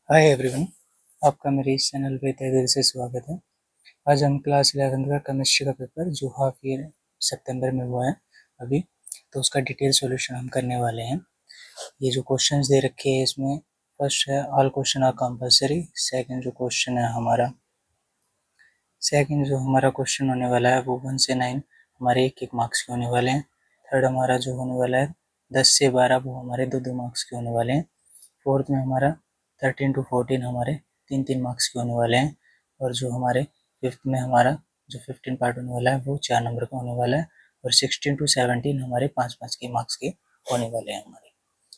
Hi everyone, आपका मेरे इस चैनल पे तहे दिल से स्वागत है। आज हम क्लास 11 का केमिस्ट्री का पेपर जो हाफ ईयर सितंबर में हुआ है अभी, तो उसका डिटेल सॉल्यूशन हम करने वाले हैं। ये जो क्वेश्चंस दे रखे हैं इसमें फर्स्ट है all question are compulsory. Second जो हमारा क्वेश्चन होने वाला है वो 1 से 9 हमारे एक मार्क्स के होने वाले हैं। थर्ड हमारा जो होने वाला है 10 से 12 वो हमारे 2 मार्क्स के होने वाले हैं। फोर्थ में हमारा 13 to 14 हमारे 3 मार्क्स के होने वाले हैं। और जो हमारे फिफ्थ में हमारा जो 15 पार्ट होने वाला है वो 4 नंबर का होने वाला है। और 16 to 17 हमारे 5 के मार्क्स के होने वाले हैं हमारे।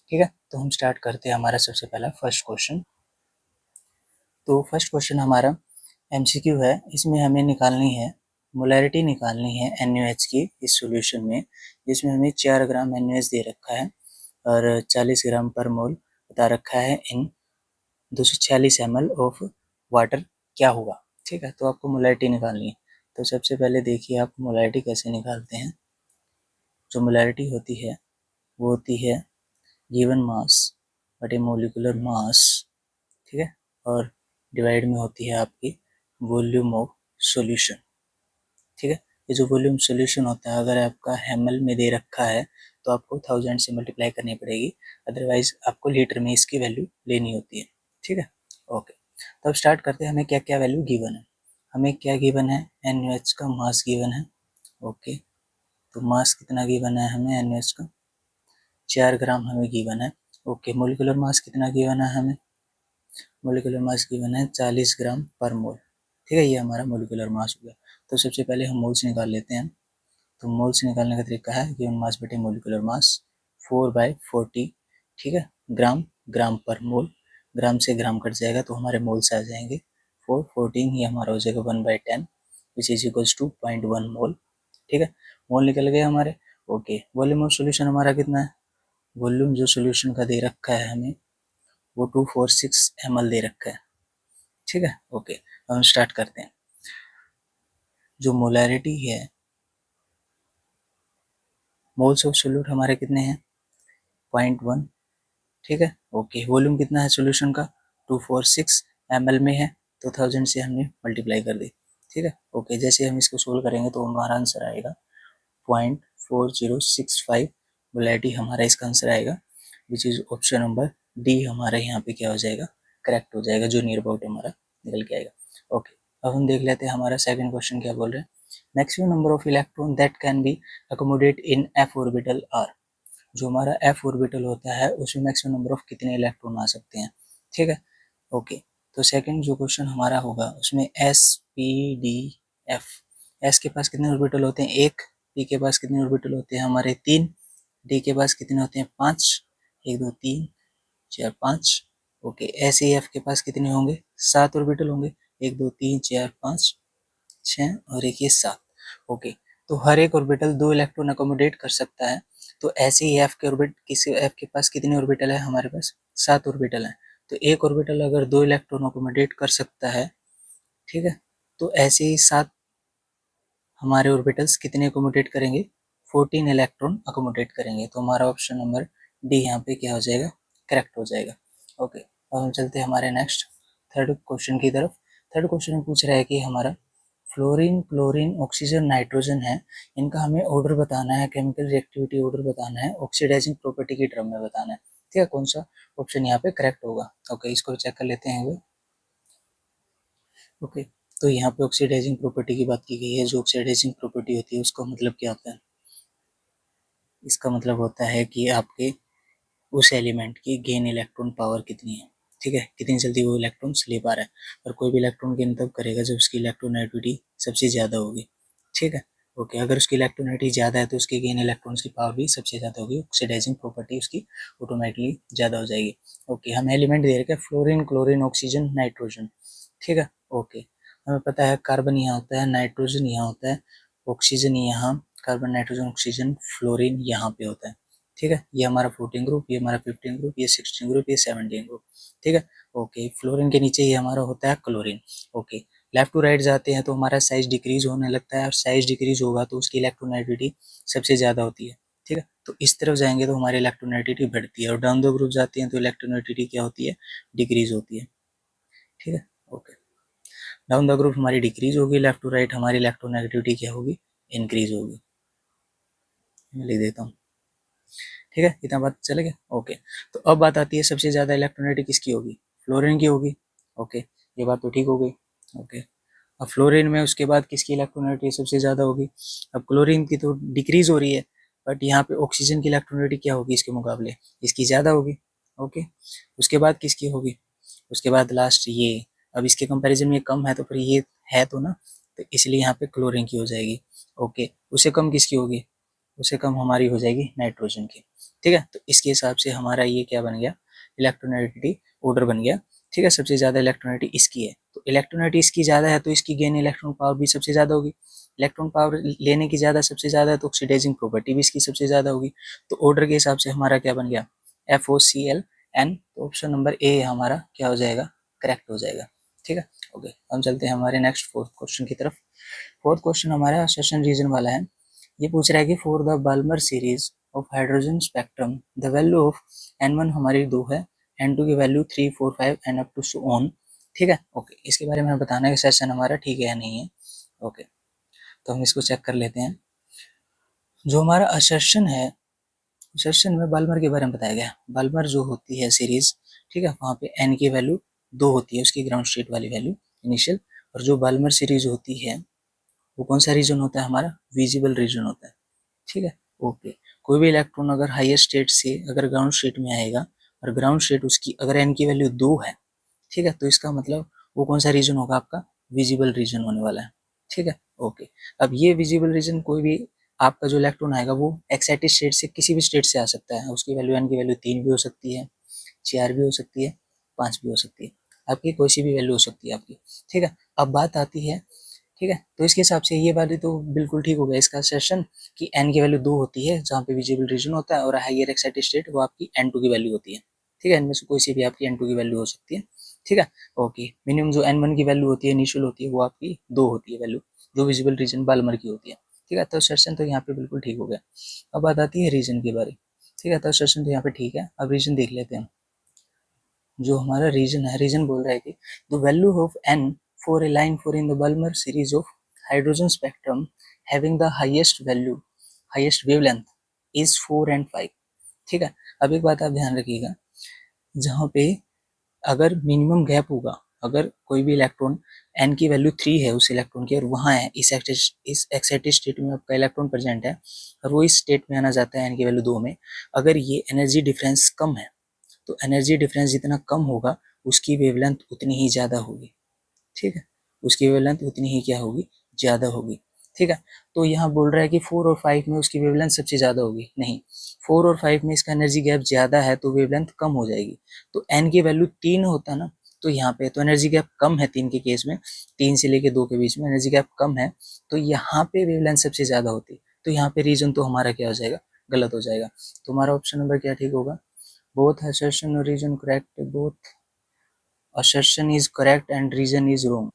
ठीक है, तो हम स्टार्ट करते हैं हमारा सबसे पहला फर्स्ट क्वेश्चन। तो फर्स्ट क्वेश्चन हमारा एमसीक्यू है। इसमें हमें निकालनी है मोलैरिटी निकालनी है NaOH की इस सॉल्यूशन में, जिसमें हमें 4 ग्राम NaOH दे रखा है और 40 ग्राम पर मोल बता रखा है इन 246 ml ऑफ वाटर क्या होगा। ठीक है, तो आपको मोलैरिटी निकालनी है। तो सबसे पहले देखिए आप मोलैरिटी कैसे निकालते हैं। जो मोलैरिटी होती है वो होती है गिवन मास बटे मोलिकुलर मास। ठीक है, और डिवाइड में होती है आपकी वॉल्यूम ऑफ सॉल्यूशन। ठीक है, ये जो वॉल्यूम सॉल्यूशन होता है अगर आपका ml में दे रखा है तो आपको 1000 से मल्टीप्लाई करनी पड़ेगी, अदरवाइज आपको लीटर में इसकी वैल्यू लेनी होती है। ठीक है, ओके। तो अब स्टार्ट करते हैं, हमें क्या क्या वैल्यू गिवन है। हमें क्या गिवन है, NaOH का मास गिवन है। ओके, तो मास कितना गिवन है हमें NaOH का, 4 ग्राम हमें गिवन है। ओके, मोलिकुलर मास कितना गिवन है हमें, मोलिकुलर मास गिवन है 40 ग्राम पर मोल। ठीक है, ये हमारा मोलिकुलर मास हो गया। तो सबसे पहले हम मोल्स निकाल लेते हैं। तो मोल्स निकालने का तरीका है गिवन मास बटे मोलिकुलर मास 4/40। ठीक है, ग्राम ग्राम पर मोल, ग्राम से ग्राम कट जाएगा तो हमारे मोल्स आ जाएंगे 414, ये हमारा हो जाएगा 1/10 विच इज इक्वल्स टू 0.1 मोल। ठीक है, मोल निकल गए हमारे। ओके, वॉल्यूम ऑफ सोल्यूशन हमारा कितना है, वॉल्यूम जो सोल्यूशन का दे रखा है हमें वो 246 ml दे रखा है। ठीक है, ओके, हम स्टार्ट करते हैं। जो मोलैरिटी है, मोल्स ऑफ सोल्यूट हमारे कितने हैं 0.1। ठीक है, ओके, वॉल्यूम कितना है सोल्यूशन का 246 ml में है, तो 1000 से हमने मल्टीप्लाई कर दी। ठीक है, ओके, जैसे हम इसको सोल्व करेंगे तो हमारा आंसर आएगा 0.4065 मोलैरिटी हमारा इसका आंसर आएगा, which is option number D हमारा यहाँ पे क्या हो जाएगा, करेक्ट हो जाएगा, जो नियर अबाउट हमारा निकल के आएगा। ओके, अब हम देख लेते हैं हमारा सेकंड क्वेश्चन क्या बोल रहे हैं। Maximum number of electron that can be accommodate in f orbital are. जो हमारा f ऑर्बिटल होता है उसमें मैक्सिमम नंबर ऑफ कितने इलेक्ट्रॉन आ सकते हैं। ठीक है, ओके, तो सेकंड जो क्वेश्चन हमारा होगा उसमें S P D F, S के पास कितने ऑर्बिटल होते हैं 1, P के पास कितने ऑर्बिटल होते हैं हमारे 3, D के पास कितने होते हैं 5, 1 2 3 4 5। ओके, SAF के पास कितने होंगे 7 ऑर्बिटल होंगे, 1 2 3 4 5 6 और एक ये 7। ओके, तो हर एक ऑर्बिटल 2 इलेक्ट्रॉन अकोमोडेट कर सकता है। तो ऐसे ही एफ के पास कितने ऑर्बिटल है हमारे पास 7 ऑर्बिटल है। तो एक ऑर्बिटल अगर 2 इलेक्ट्रॉन अकोमोडेट कर सकता है, ठीक है, तो ऐसे ही 7 हमारे ऑर्बिटल्स कितने अकोमोडेट करेंगे 14 इलेक्ट्रॉन अकोमोडेट करेंगे। तो हमारा ऑप्शन नंबर डी यहाँ पे क्या हो जाएगा, करेक्ट हो जाएगा। ओके, अब हम चलते हैं हमारे नेक्स्ट थर्ड क्वेश्चन की तरफ। थर्ड क्वेश्चन में पूछ रहा है कि हमारा फ्लोरीन क्लोरीन ऑक्सीजन नाइट्रोजन है, इनका हमें ऑर्डर बताना है, केमिकल रिएक्टिविटी ऑर्डर बताना है, ऑक्सीडाइजिंग प्रॉपर्टी की टर्म में बताना है। ठीक है, कौन सा ऑप्शन यहाँ पे करेक्ट होगा। ओके, इसको चेक कर लेते हैं। ओके, तो यहाँ पे ऑक्सीडाइजिंग प्रॉपर्टी की बात की गई है। जो ऑक्सीडाइजिंग प्रॉपर्टी होती है उसका मतलब क्या होता है, इसका मतलब होता है कि आपके उस एलिमेंट की गेन इलेक्ट्रॉन पावर कितनी है। ठीक है, कितनी जल्दी वो इलेक्ट्रॉन्स ले पा रहा है। और कोई भी इलेक्ट्रॉन गेन तब करेगा जब उसकी इलेक्ट्रोनेगेटिविटी सबसे ज़्यादा होगी। ठीक है, ओके, अगर उसकी इलेक्ट्रोनेगेटिविटी ज़्यादा है तो उसकी गेन इलेक्ट्रॉन्स की पावर भी सबसे ज़्यादा होगी, ऑक्सीडाइजिंग प्रॉपर्टी उसकी ऑटोमेटिकली ज़्यादा हो जाएगी। ओके, हम एलिमेंट दे रखे हैं फ्लोरीन क्लोरीन ऑक्सीजन नाइट्रोजन। ठीक है, ओके, हमें पता है कार्बन यहाँ होता है, नाइट्रोजन यहाँ होता है, ऑक्सीजन यहाँ, कार्बन नाइट्रोजन ऑक्सीजन फ्लोरीन यहाँ पे होता है। ठीक है, ये हमारा 14 ग्रुप, ये हमारा 15 ग्रुप, ये 16 ग्रुप, ये 17 ग्रुप। ठीक है, ओके, फ्लोरीन के नीचे ये हमारा होता है chlorine. Okay, left to right जाते हैं तो हमारा साइज डिक्रीज होने लगता है, और साइज डिक्रीज होगा तो उसकी इलेक्ट्रोनेगेटिविटी सबसे ज़्यादा होती है। ठीक है, तो इस तरफ जाएंगे तो हमारी इलेक्ट्रोनेगेटिविटी बढ़ती है, और डाउन द ग्रुप जाते हैं तो इलेक्ट्रोनेगेटिविटी क्या होती है, डिक्रीज होती है। ठीक है, ओके। डाउन द ग्रुप हमारी डिक्रीज होगी, लेफ्ट टू राइट हमारी इलेक्ट्रोनेगेटिविटी क्या होगी, इंक्रीज होगी। मैं लिख देता हूँ, ठीक है, इतना बात चलेगा, ओके। तो अब बात आती है सबसे ज्यादा इलेक्ट्रोनेगेटिविटी किसकी होगी, फ्लोरीन की होगी, ओके, ये बात तो ठीक हो गई, ओके। अब फ्लोरीन में उसके बाद किसकी इलेक्ट्रोनेगेटिविटी सबसे ज़्यादा होगी, अब क्लोरीन की तो डिक्रीज हो रही है, बट यहाँ पे ऑक्सीजन की इलेक्ट्रोनेगेटिविटी क्या होगी इसके मुकाबले, इसकी ज़्यादा होगी, ओके। उसके बाद किसकी होगी, उसके बाद लास्ट ये, अब इसके कंपैरिजन में कम है तो फिर ये है तो ना, तो इसलिए यहाँ पे क्लोरीन की हो जाएगी, ओके। उससे कम किसकी होगी, उससे कम हमारी हो जाएगी नाइट्रोजन की, ठीक है। तो इसके हिसाब से हमारा ये क्या बन गया, इलेक्ट्रोनेगेटिविटी ऑर्डर बन गया, ठीक है। सबसे ज़्यादा इलेक्ट्रोनेगेटिविटी इसकी है, तो इलेक्ट्रोनेगेटिविटी इसकी ज़्यादा है तो इसकी गेन इलेक्ट्रॉन पावर भी सबसे ज़्यादा होगी, इलेक्ट्रॉन पावर लेने की ज़्यादा सबसे ज़्यादा है तो ऑक्सीडाइजिंग प्रॉपर्टी भी इसकी सबसे ज़्यादा होगी। तो ऑर्डर के हिसाब से हमारा क्या बन गया, FOCl N, तो ऑप्शन नंबर ए हमारा क्या हो जाएगा, करेक्ट हो जाएगा, ठीक है, ओके। हम चलते हैं हमारे नेक्स्ट फोर्थ क्वेश्चन की तरफ। फोर्थ क्वेश्चन हमारा असर्शन रीजन वाला है। ये पूछ रहा है कि for the Balmer series of hydrogen spectrum the value of N1 हमारी 2 है, N2 की value 3 4 5 and up to so on, ठीक है, ओके। इसके बारे में बताना है कि सेशन हमारा ठीक है या नहीं है, ओके। तो हम इसको चेक कर लेते हैं। जो हमारा असर्शन है, असर्शन में बाल्मर के बारे में बताया गया, बाल्मर जो होती है सीरीज, ठीक है, वहाँ पे एन की वैल्यू 2 होती है, उसकी ग्राउंड स्टेट वाली वैल्यू इनिशियल, और जो बाल्मर सीरीज होती है वो कौन सा रीजन होता है हमारा, विजिबल रीजन होता है, ठीक है, ओके। कोई भी इलेक्ट्रॉन अगर हाईएस्ट स्टेट से अगर ग्राउंड स्टेट में आएगा और ग्राउंड स्टेट उसकी अगर एन की वैल्यू 2 है, ठीक है, तो इसका मतलब वो कौन सा रीजन होगा आपका, विजिबल रीजन होने वाला है, ठीक है, ओके। अब ये विजिबल रीजन कोई भी आपका जो इलेक्ट्रॉन आएगा वो एक्साइटेड स्टेट से किसी भी स्टेट से आ सकता है, उसकी वैल्यू एन की वैल्यू 3 भी हो सकती है, 4 भी हो सकती है, 5 भी हो सकती है, आपकी कोई सी भी वैल्यू हो सकती है आपकी, ठीक है। अब बात आती है, ठीक है, तो इसके हिसाब से ये वाली तो बिल्कुल ठीक हो गया इसका सेशन कि एन की वैल्यू 2 होती है जहाँ पे विजिबल रीजन होता है, और हाइयर एक्साइटेड स्टेट वो आपकी N2 की वैल्यू होती है, ठीक है, इनमें से कोई सी भी आपकी N2 की वैल्यू हो सकती है, ठीक है, ओके। मिनिमम जो N1 की वैल्यू होती है इनिशियल होती है वो आपकी 2 होती है वैल्यू, जो विजिबल रीजन बाल्मर की होती है, ठीक है। तो सेशन तो यहाँ पे बिल्कुल ठीक हो गया। अब बात आती है रीजन की बारी, ठीक है, तो सेशन तो यहाँ पे ठीक है। अब रीजन देख लेते हैं। जो हमारा रीजन है, रीजन बोल रहा है कि the value of N for a line for in the Balmer series of hydrogen spectrum having the highest value, highest wavelength is 4 and 5, ठीक है। अब एक बात आप ध्यान रखिएगा, जहाँ पे अगर मिनिमम गैप होगा, अगर कोई भी इलेक्ट्रॉन एन की वैल्यू 3 है उस इलेक्ट्रॉन की और वहाँ है इस एक्साइटेड स्टेट में आपका इलेक्ट्रॉन प्रेजेंट है और वो इस स्टेट में आना चाहता है एन की वैल्यू 2 में, अगर ये एनर्जी डिफरेंस कम है तो एनर्जी डिफरेंस जितना कम होगा उसकी वेवलेंथ उतनी ही ज़्यादा होगी, ठीक है, उसकी वेवलेंथ उतनी ही क्या होगी, ज़्यादा होगी, ठीक है। तो यहाँ बोल रहा है कि 4 और 5 में उसकी वेवलेंथ सबसे ज़्यादा होगी, नहीं, 4 और 5 में इसका एनर्जी गैप ज़्यादा है तो वेवलेंथ कम हो जाएगी। तो एन की वैल्यू 3 होता ना, तो यहाँ पे तो एनर्जी गैप कम है 3 के केस में, 3 से लेके 2 के बीच में एनर्जी गैप कम है, तो यहाँ पे वेवलेंथ सबसे ज़्यादा होती, तो यहाँ पे रीजन तो हमारा क्या हो जाएगा, गलत हो जाएगा। तो हमारा ऑप्शन नंबर क्या ठीक होगा, both assertion or reason correct, both assertion is correct and reason is wrong,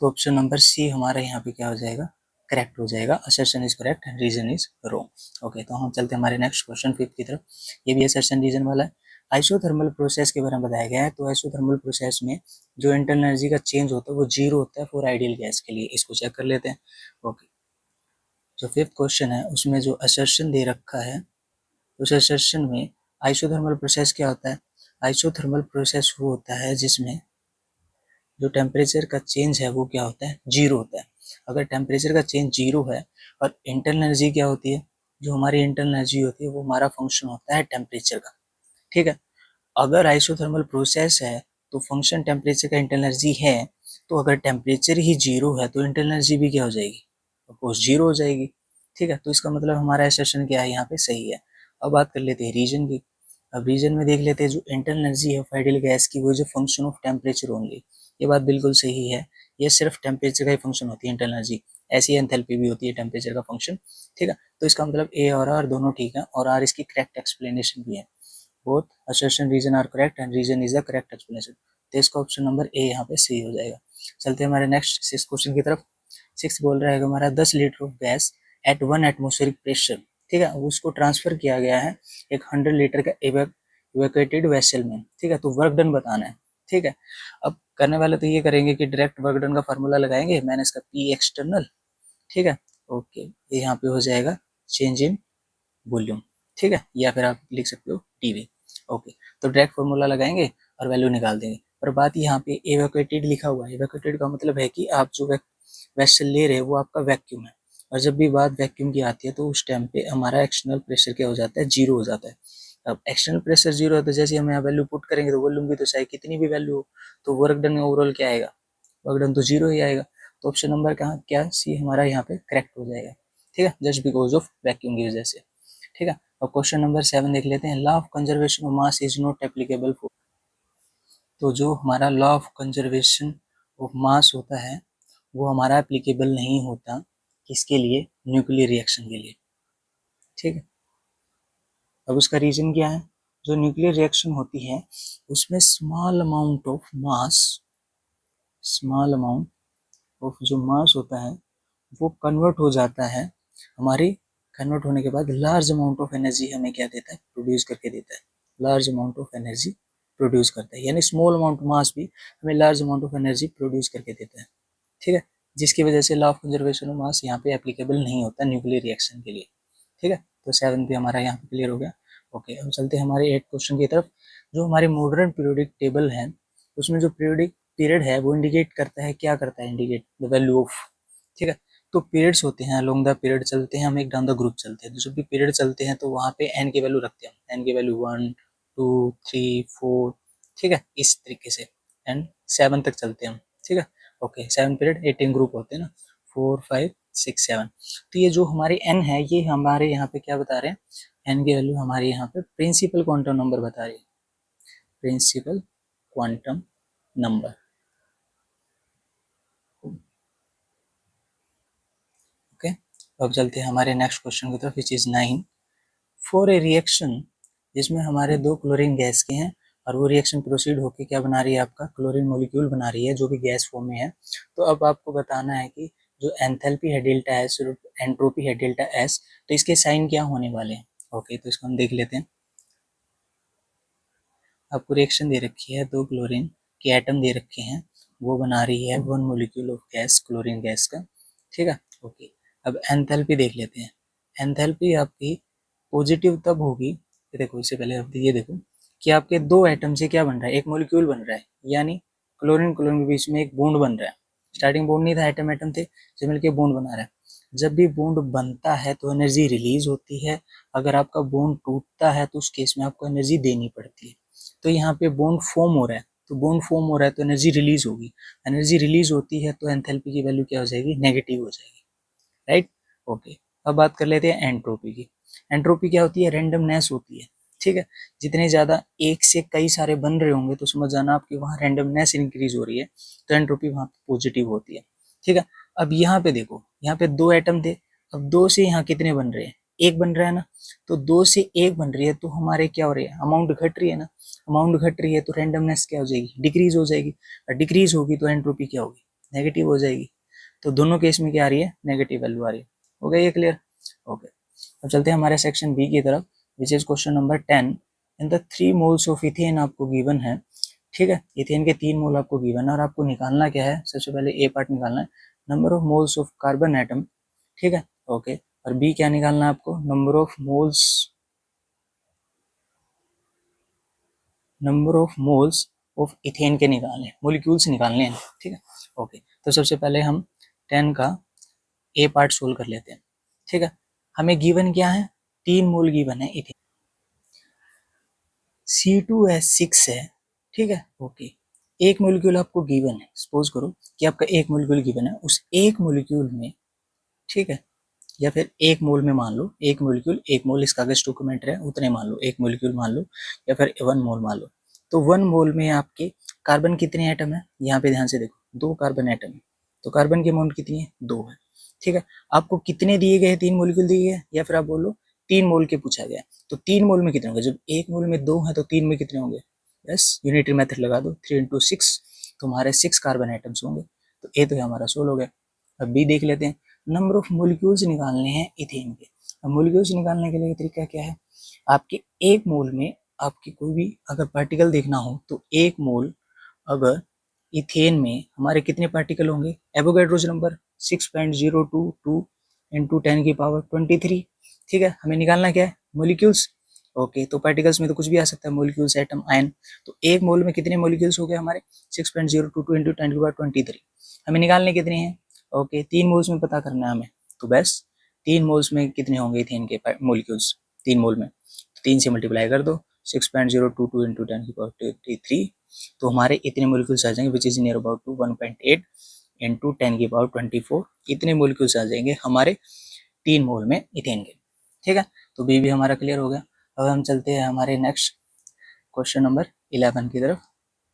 तो ऑप्शन नंबर सी हमारा यहाँ पे क्या हो जाएगा, करेक्ट हो जाएगा, assertion is correct and reason is wrong, okay. तो हम चलते हैं हमारे नेक्स्ट क्वेश्चन फिफ्थ की तरफ। ये भी assertion रीजन वाला है। आइसोथर्मल प्रोसेस के बारे में बताया गया है। तो आइसोथर्मल प्रोसेस में जो इंटरनल एनर्जी का चेंज होता है वो जीरो होता है फॉर आइडियल गैस के लिए, इसको चेक कर लेते हैं, ओके। जो फिफ्थ क्वेश्चन है उसमें जो असर्शन दे रखा है, उस असर्शन में आइसोथर्मल प्रोसेस क्या होता है, आइसोथर्मल प्रोसेस वो होता है जिसमें जो टेम्परेचर का चेंज है वो क्या होता है, जीरो होता है। अगर टेम्परेचर का चेंज जीरो है और इंटरनल एनर्जी क्या होती है, जो हमारी इंटरनल एनर्जी होती है वो हमारा फंक्शन होता है टेम्परेचर का, ठीक है। अगर आइसोथर्मल प्रोसेस है तो फंक्शन टेम्परेचर का इंटरनल एनर्जी है, तो अगर टेम्परेचर ही जीरो है तो इंटरनल एनर्जी भी क्या हो जाएगी, ऑफकोर्स जीरो हो जाएगी, ठीक है। तो इसका मतलब हमारा एसर्शन क्या है, यहाँ पे सही है। अब बात कर लेते हैं रीजन की। अब रीजन में देख लेते हैं जो इंटरनल एनर्जी है आइडियल गैस की वो जो फंक्शन ऑफ टेम्परेचर ओनली, ये बात बिल्कुल सही है, ये सिर्फ टेम्परेचर का ही फंक्शन होती है इंटरनल एनर्जी, ऐसी एंथैल्पी भी होती है टेम्परेचर का फंक्शन, ठीक है। तो इसका मतलब ए और आर दोनों ठीक है और आर इसकी करेक्ट एक्सप्लेनेशन भी है। Both assertion reason are correct and reason is the correct explanation, तो इसका ऑप्शन नंबर ए यहाँ पे सही हो जाएगा। चलते हैं हमारे नेक्स्ट सिक्स क्वेश्चन की तरफ। सिक्स बोल रहा है कि हमारा 10 litre of gas at 1 atmospheric pressure, ठीक है, उसको ट्रांसफर किया गया है एक 100 लीटर का इवेकुएटेड वेसल में, ठीक है। तो वर्क डन बताना है, ठीक है। अब करने वाले तो ये करेंगे कि डायरेक्ट वर्क डन का फार्मूला लगाएंगे माइनस का पी एक्सटर्नल, ठीक है। ओके, ये यहाँ पे हो जाएगा चेंज इन वॉल्यूम, ठीक है, या फिर आप लिख सकते हो टीवी। ओके, तो डायरेक्ट फार्मूला लगाएंगे और वैल्यू निकाल देंगे। पर बात यहाँ पे एवेक्यूएटेड लिखा हुआ है, एवेक्यूएटेड का मतलब है कि आप जो वेसल ले रहे हैं वो आपका वैक्यूम है, और जब भी बात वैक्यूम की आती है तो उस टाइम पे हमारा एक्सटर्नल प्रेशर क्या हो जाता है, जीरो हो जाता है। अब एक्सटर्नल प्रेशर जीरो है तो जैसे हम यहाँ वैल्यू पुट करेंगे तो वॉल्यूम की तो चाहे कितनी भी वैल्यू हो, तो वर्क डन में ओवरऑल क्या आएगा, वर्क डन तो जीरो ही आएगा। तो ऑप्शन नंबर कहाँ क्या सी हमारा यहाँ पे करेक्ट हो जाएगा, ठीक है, जस्ट बिकॉज ऑफ वैक्यूम की वजह से, ठीक है। और क्वेश्चन नंबर 7 देख लेते हैं, law of conservation of mass is not applicable for. तो जो हमारा law of conservation of mass होता है वो हमारा एप्लीकेबल नहीं होता, किसके लिए, न्यूक्लियर रिएक्शन के लिए, ठीक है। अब उसका रीजन क्या है, जो न्यूक्लियर रिएक्शन होती है उसमें small amount of mass, small amount of जो मास होता है वो कन्वर्ट हो जाता है, हमारी कन्वर्ट होने के बाद लार्ज अमाउंट ऑफ एनर्जी हमें क्या देता है, प्रोड्यूस करके देता है, large amount of energy produce करता है, यानी स्मॉल अमाउंट मास भी हमें large amount of energy produce करके देता है, ठीक है। जिसकी वजह से law of conservation of mass यहाँ पे एप्लीकेबल नहीं होता न्यूक्लियर रिएक्शन के लिए, ठीक है। तो 7 भी हमारा यहाँ पे क्लियर हो गया। ओके, अब चलते हैं हमारे 8 क्वेश्चन की तरफ। जो हमारे मॉडर्न पीरियोडिक टेबल है उसमें जो पीरियोडिक पीरियड है वो इंडिकेट करता है, क्या करता है, इंडिकेट द वैल्यू ऑफ, ठीक है। तो पीरियड्स होते हैं, अलोंग द पीरियड चलते हैं हम, एक डाउन द ग्रुप चलते हैं, तो जब भी पीरियड चलते हैं तो वहाँ पे एन की वैल्यू रखते हैं, एन की वैल्यू 1 2 3 4, ठीक है, इस तरीके से एंड 7 तक चलते हैं हम, ठीक है। ओके, 7 पीरियड 18 ग्रुप होते हैं ना, 4 5 6 7। तो ये जो हमारे एन है ये हमारे यहाँ पे क्या बता रहे हैं, एन की वैल्यू हमारे यहाँ पे प्रिंसिपल क्वांटम नंबर बता रही है, प्रिंसिपल क्वांटम नंबर। ओके, अब चलते हैं हमारे नेक्स्ट क्वेश्चन की तरफ, which is 9। For a reaction जिसमें हमारे दो क्लोरीन गैस के हैं और वो रिएक्शन प्रोसीड होकर क्या बना रही है, आपका क्लोरीन मॉलिक्यूल बना रही है जो कि गैस फॉर्म में है। तो अब आपको बताना है कि जो एंथैल्पी है डेल्टा एस और एंट्रोपी है डेल्टा एस, तो इसके साइन क्या होने वाले हैं। ओके, तो इसको हम देख लेते हैं। आपको रिएक्शन दे रखी है, दो क्लोरीन के एटम दे रखे हैं, वो बना रही है one molecule of gas, chlorine gas का, ठीक है। ओके, अब एंथैल्पी देख लेते हैं। एंथैल्पी आपकी पॉजिटिव तब होगी, ये देखो इससे पहले आप ये देखो कि आपके दो एटम से क्या बन रहा है, एक मॉलिक्यूल बन रहा है, यानी क्लोरीन क्लोरीन के बीच में एक बॉन्ड बन रहा है। स्टार्टिंग बॉन्ड नहीं था, एटम एटम थे, जब मिलकर बॉन्ड बना रहा है। जब भी बॉन्ड बनता है तो एनर्जी रिलीज होती है, अगर आपका बॉन्ड टूटता है तो उस केस में आपको एनर्जी देनी पड़ती है। तो यहाँ पे बॉन्ड फॉर्म हो रहा है, तो बॉन्ड फॉर्म हो रहा है तो एनर्जी रिलीज होगी, एनर्जी रिलीज होती है तो एंथैल्पी की वैल्यू क्या हो जाएगी, नेगेटिव हो जाएगी, राइट। ओके, अब बात कर लेते हैं एंट्रोपी की। एंट्रोपी क्या होती है, रैंडमनेस होती है, ठीक है। जितने ज़्यादा एक से कई सारे बन रहे होंगे तो समझ जाना आपकी वहाँ रैंडमनेस इंक्रीज हो रही है, तो एंट्रोपी वहाँ पे पॉजिटिव होती है, ठीक है। अब यहाँ पे देखो, यहाँ पे दो एटम थे, अब दो से यहाँ कितने बन रहे हैं, एक बन रहा है ना, तो दो से एक बन रही है तो हमारे क्या हो रही है, अमाउंट घट रही है ना, अमाउंट घट रही है तो रैंडमनेस क्या हो जाएगी, डिक्रीज हो जाएगी, और डिक्रीज होगी तो एंट्रोपी क्या होगी, नेगेटिव हो जाएगी। तो दोनों केस में क्या आ रही है, नेगेटिव वैल्यू आ रही है। हो गया ये क्लियर। ओके, अब चलते हैं हमारे सेक्शन बी की तरफ, which is question number 10। In the 3 moles of ethane आपको गिवन है, ठीक है, इथेन के 3 मोल आपको गिवन है और आपको निकालना क्या है, सबसे पहले ए पार्ट निकालना है, number of moles of carbon atom, ठीक है। ओके, और बी क्या निकालना है आपको, number of moles of ethane के निकालने, मोलिक्यूल्स निकालने हैं, ठीक है। ओके, तो सबसे पहले हम 10 का ए पार्ट सोल्व कर लेते हैं, ठीक है। हमें गिवन क्या है, 3 मोल गिवन है इथेन, C2H6 है, ठीक है। ओके, एक मोलिक्यूल आपको गिवन है, सपोज करो कि आपका एक मोलिक्यूल गिवन है, उस एक मोलिक्यूल में, ठीक है, या फिर एक मोल में मान लो, एक मोलिक्यूल एक मोल, इस कागज डॉक्यूमेंट है उतने मान लो, एक मोलिक्यूल मान लो या फिर 1 मोल मान लो। तो 1 मोल में आपके कार्बन कितने एटम है, यहाँ पे ध्यान से देखो, 2 कार्बन एटम है, तो कार्बन की अमाउंट कितनी है, 2 है, ठीक है। आपको कितने दिए गए, 3 मोलिक्यूल दिए गए, या फिर आप बोलो 3 मोल के पूछा गया, तो 3 मोल में कितने होंगे, जब एक मोल में 2 है तो 3 में कितने होंगे, यस, यूनिटरी मेथड लगा दो, 3 इंटू 6, तो हमारे 6 कार्बन आइटम्स होंगे। तो ए तो हमारा सोल्व हो गया। अब बी देख लेते हैं, नंबर ऑफ मोलिक्यूल्स निकालने हैं इथेन के। अब मोलिक्यूल्स निकालने के लिए तरीका क्या है, आपके एक मोल में आपकी कोई भी अगर पार्टिकल देखना हो तो एक मोल अगर इथेन में हमारे कितने पार्टिकल होंगे, एवोगैड्रोस नंबर 6.022 इंटू 10 की पावर 23। ठीक है, हमें निकालना क्या है, मोलिक्यूल्स। ओके, तो पार्टिकल्स में तो कुछ भी आ सकता है, मोलिक्यूल्स, एटम, आयन। तो एक मोल में कितने मोलिक्यूल्स हो गए हमारे, 6.022 इंटू 10 की पावर 23। हमें निकालने कितने हैं, ओके 3 मोल्स में पता करना है हमें। तो बस 3 मोल्स में कितने होंगे इथेन के मोलिक्यूल्स, 3 मोल में, 3 से मल्टीप्लाई कर दो, 6.022 इंटू 10 की पावर 23। तो हमारे इतने मोलिक्यूल्स आ जाएंगे which is near about to 1.8 into 10 की पावर 24। इतने मोलिक्यूल्स आ जाएंगे हमारे 3 मोल में इथेन के। ठीक है, तो बी भी हमारा क्लियर हो गया। अब हम चलते हैं हमारे नेक्स्ट क्वेश्चन नंबर 11 की तरफ।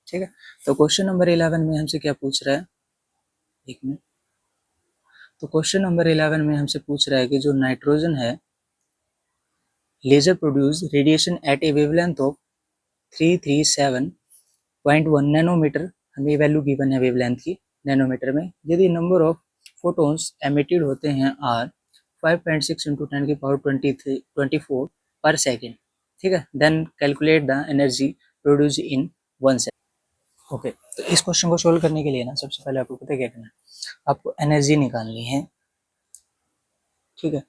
ठीक है, तो क्वेश्चन नंबर 11 में हमसे क्या पूछ रहा है, एक मिनट। तो क्वेश्चन नंबर 11 में हमसे पूछ रहा है कि जो नाइट्रोजन है, laser produce radiation at a wavelength of 337.1 nanometer. हमें वैल्यू गिवन है वेवलेंथ की नैनोमीटर में। यदि नंबर ऑफ फोटोन्स एमिटेड होते हैं आर 5.6 इंटू 10 की पावर 24 पर सेकेंड। ठीक है, then calculate the energy produce in 1 second. Okay, तो इस क्वेश्चन को सोल्व करने के लिए ना सबसे पहले आपको पता है क्या करना है, आपको एनर्जी निकालनी है। ठीक है,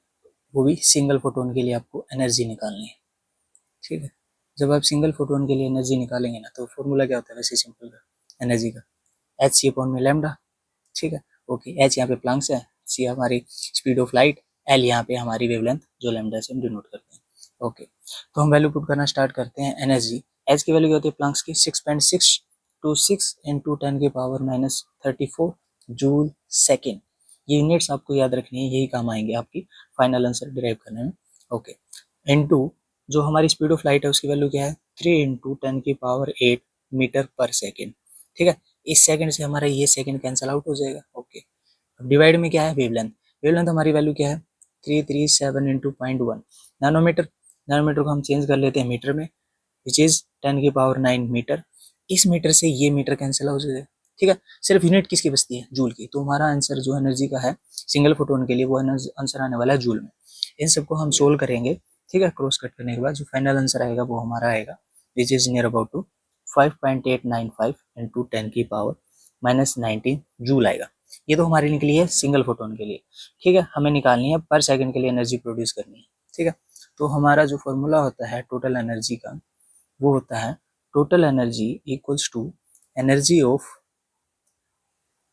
वो भी सिंगल फोटोन के लिए आपको एनर्जी निकालनी है। ठीक है, जब आप सिंगल फोटोन के लिए एनर्जी निकालेंगे ना, तो फॉर्मूला क्या होता है वैसे सिंपल का एनर्जी का, एच सी अपॉन में लैम्डा। ठीक है, ओके, एच यहाँ पे प्लंक्स है, सी हमारी स्पीड ऑफ लाइट, एल यहाँ पे हमारी वेवलेंथ जो लैम्डा से हम डिनोट करते हैं। ओके, तो हम वैल्यू पुट करना स्टार्ट करते हैं। एनर्जी, एच की वैल्यू क्या होती है प्लंक्स की, 6.626 इंटू 10 की पावर -34 जूल सेकेंड। ये यूनिट्स आपको याद रखनी है, यही काम आएंगे आपकी फाइनल आंसर डिराइव करने में। ओके, इनटू जो हमारी स्पीड ऑफ लाइट है उसकी वैल्यू क्या है, 3 इंटू 10 की पावर 8 मीटर पर सेकेंड। ठीक है, इस सेकंड से हमारा ये सेकंड कैंसिल आउट हो जाएगा। ओके, अब डिवाइड में क्या है, वेवलेंथ। वेवलेंथ हमारी वैल्यू क्या है, 337 इंटू 0.1 नैनोमीटर। नैनोमीटर को हम चेंज कर लेते हैं मीटर में, विच इज 10 की पावर 9 मीटर। इस मीटर से ये मीटर कैंसिल हो जाएगा। ठीक है, सिर्फ यूनिट किसकी बचती है, जूल की। तो हमारा आंसर जो एनर्जी का है सिंगल फोटोन के लिए, वो आंसर आने वाला है जूल में। इन सबको हम सोल्व करेंगे। ठीक है, क्रॉस कट करने के बाद जो फाइनल आंसर आएगा वो हमारा आएगा which is near about to 5.895 into 10 की पावर -19 जूल आएगा। ये तो हमारी निकली है सिंगल फोटोन के लिए। ठीक है, हमें निकालनी है पर सेकंड के लिए एनर्जी प्रोड्यूस करनी है। ठीक है, तो हमारा जो फॉर्मूला होता है टोटल एनर्जी का, वो होता है total energy equals to energy of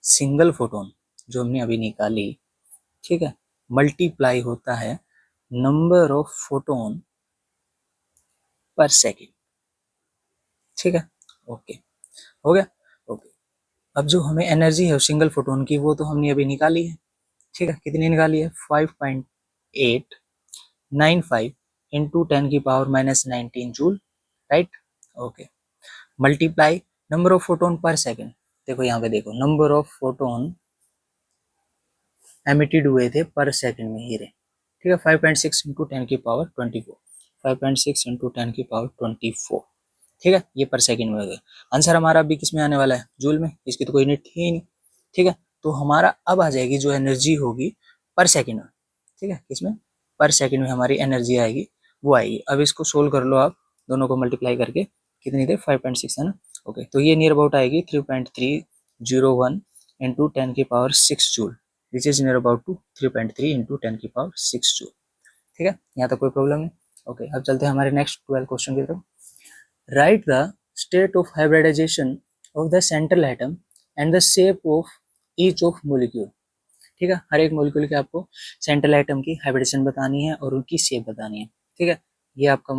single photon जो हमने अभी निकाली। ठीक है, मल्टीप्लाई होता है नंबर ऑफ फोटोन पर सेकेंड। ठीक है, ओके, हो गया। ओके, अब जो हमें एनर्जी है सिंगल फोटोन की, वो तो हमने अभी निकाली है। ठीक है, कितनी निकाली है, 5.895 इंटू 10 की power -19 joule, right. Okay, multiply number of photon पर सेकेंड। देखो यहाँ पे देखो, नंबर ऑफ फोटोन एमिटेड हुए थे पर सेकेंड में, ये रहे। ठीक है, 5.6 इंटू 10 की पावर 24, 5.6 इंटू 10 की पावर 24। ठीक है, ये पर सेकेंड में हो गया। आंसर हमारा अभी किस में आने वाला है, जूल में, इसकी तो कोई यूनिट थी ही नहीं। ठीक है, तो हमारा अब आ जाएगी जो एनर्जी होगी पर सेकेंड में। ठीक है, इसमें पर सेकेंड में हमारी एनर्जी आएगी, वो आएगी। अब इसको सोल्व कर लो आप, दोनों को मल्टीप्लाई करके, कितनी थे 5.6 है ना। ओके, तो ये नियर अबाउट आएगी 3.301 इंटू 10 की power 6 joule, which is near about to 3.3 into 10 की पावर 6 जूल। ठीक है, यहाँ तक कोई प्रॉब्लम नहीं। ओके, अब चलते हैं हमारे नेक्स्ट 12 क्वेश्चन की तरफ। Write the state of hybridization of the central atom and the shape of each of molecule. ठीक है, हर एक मोलिक्यूल के आपको सेंट्रल एटम की हाइब्रिडेशन बतानी है और उनकी शेप बतानी है। ठीक है, ये आपका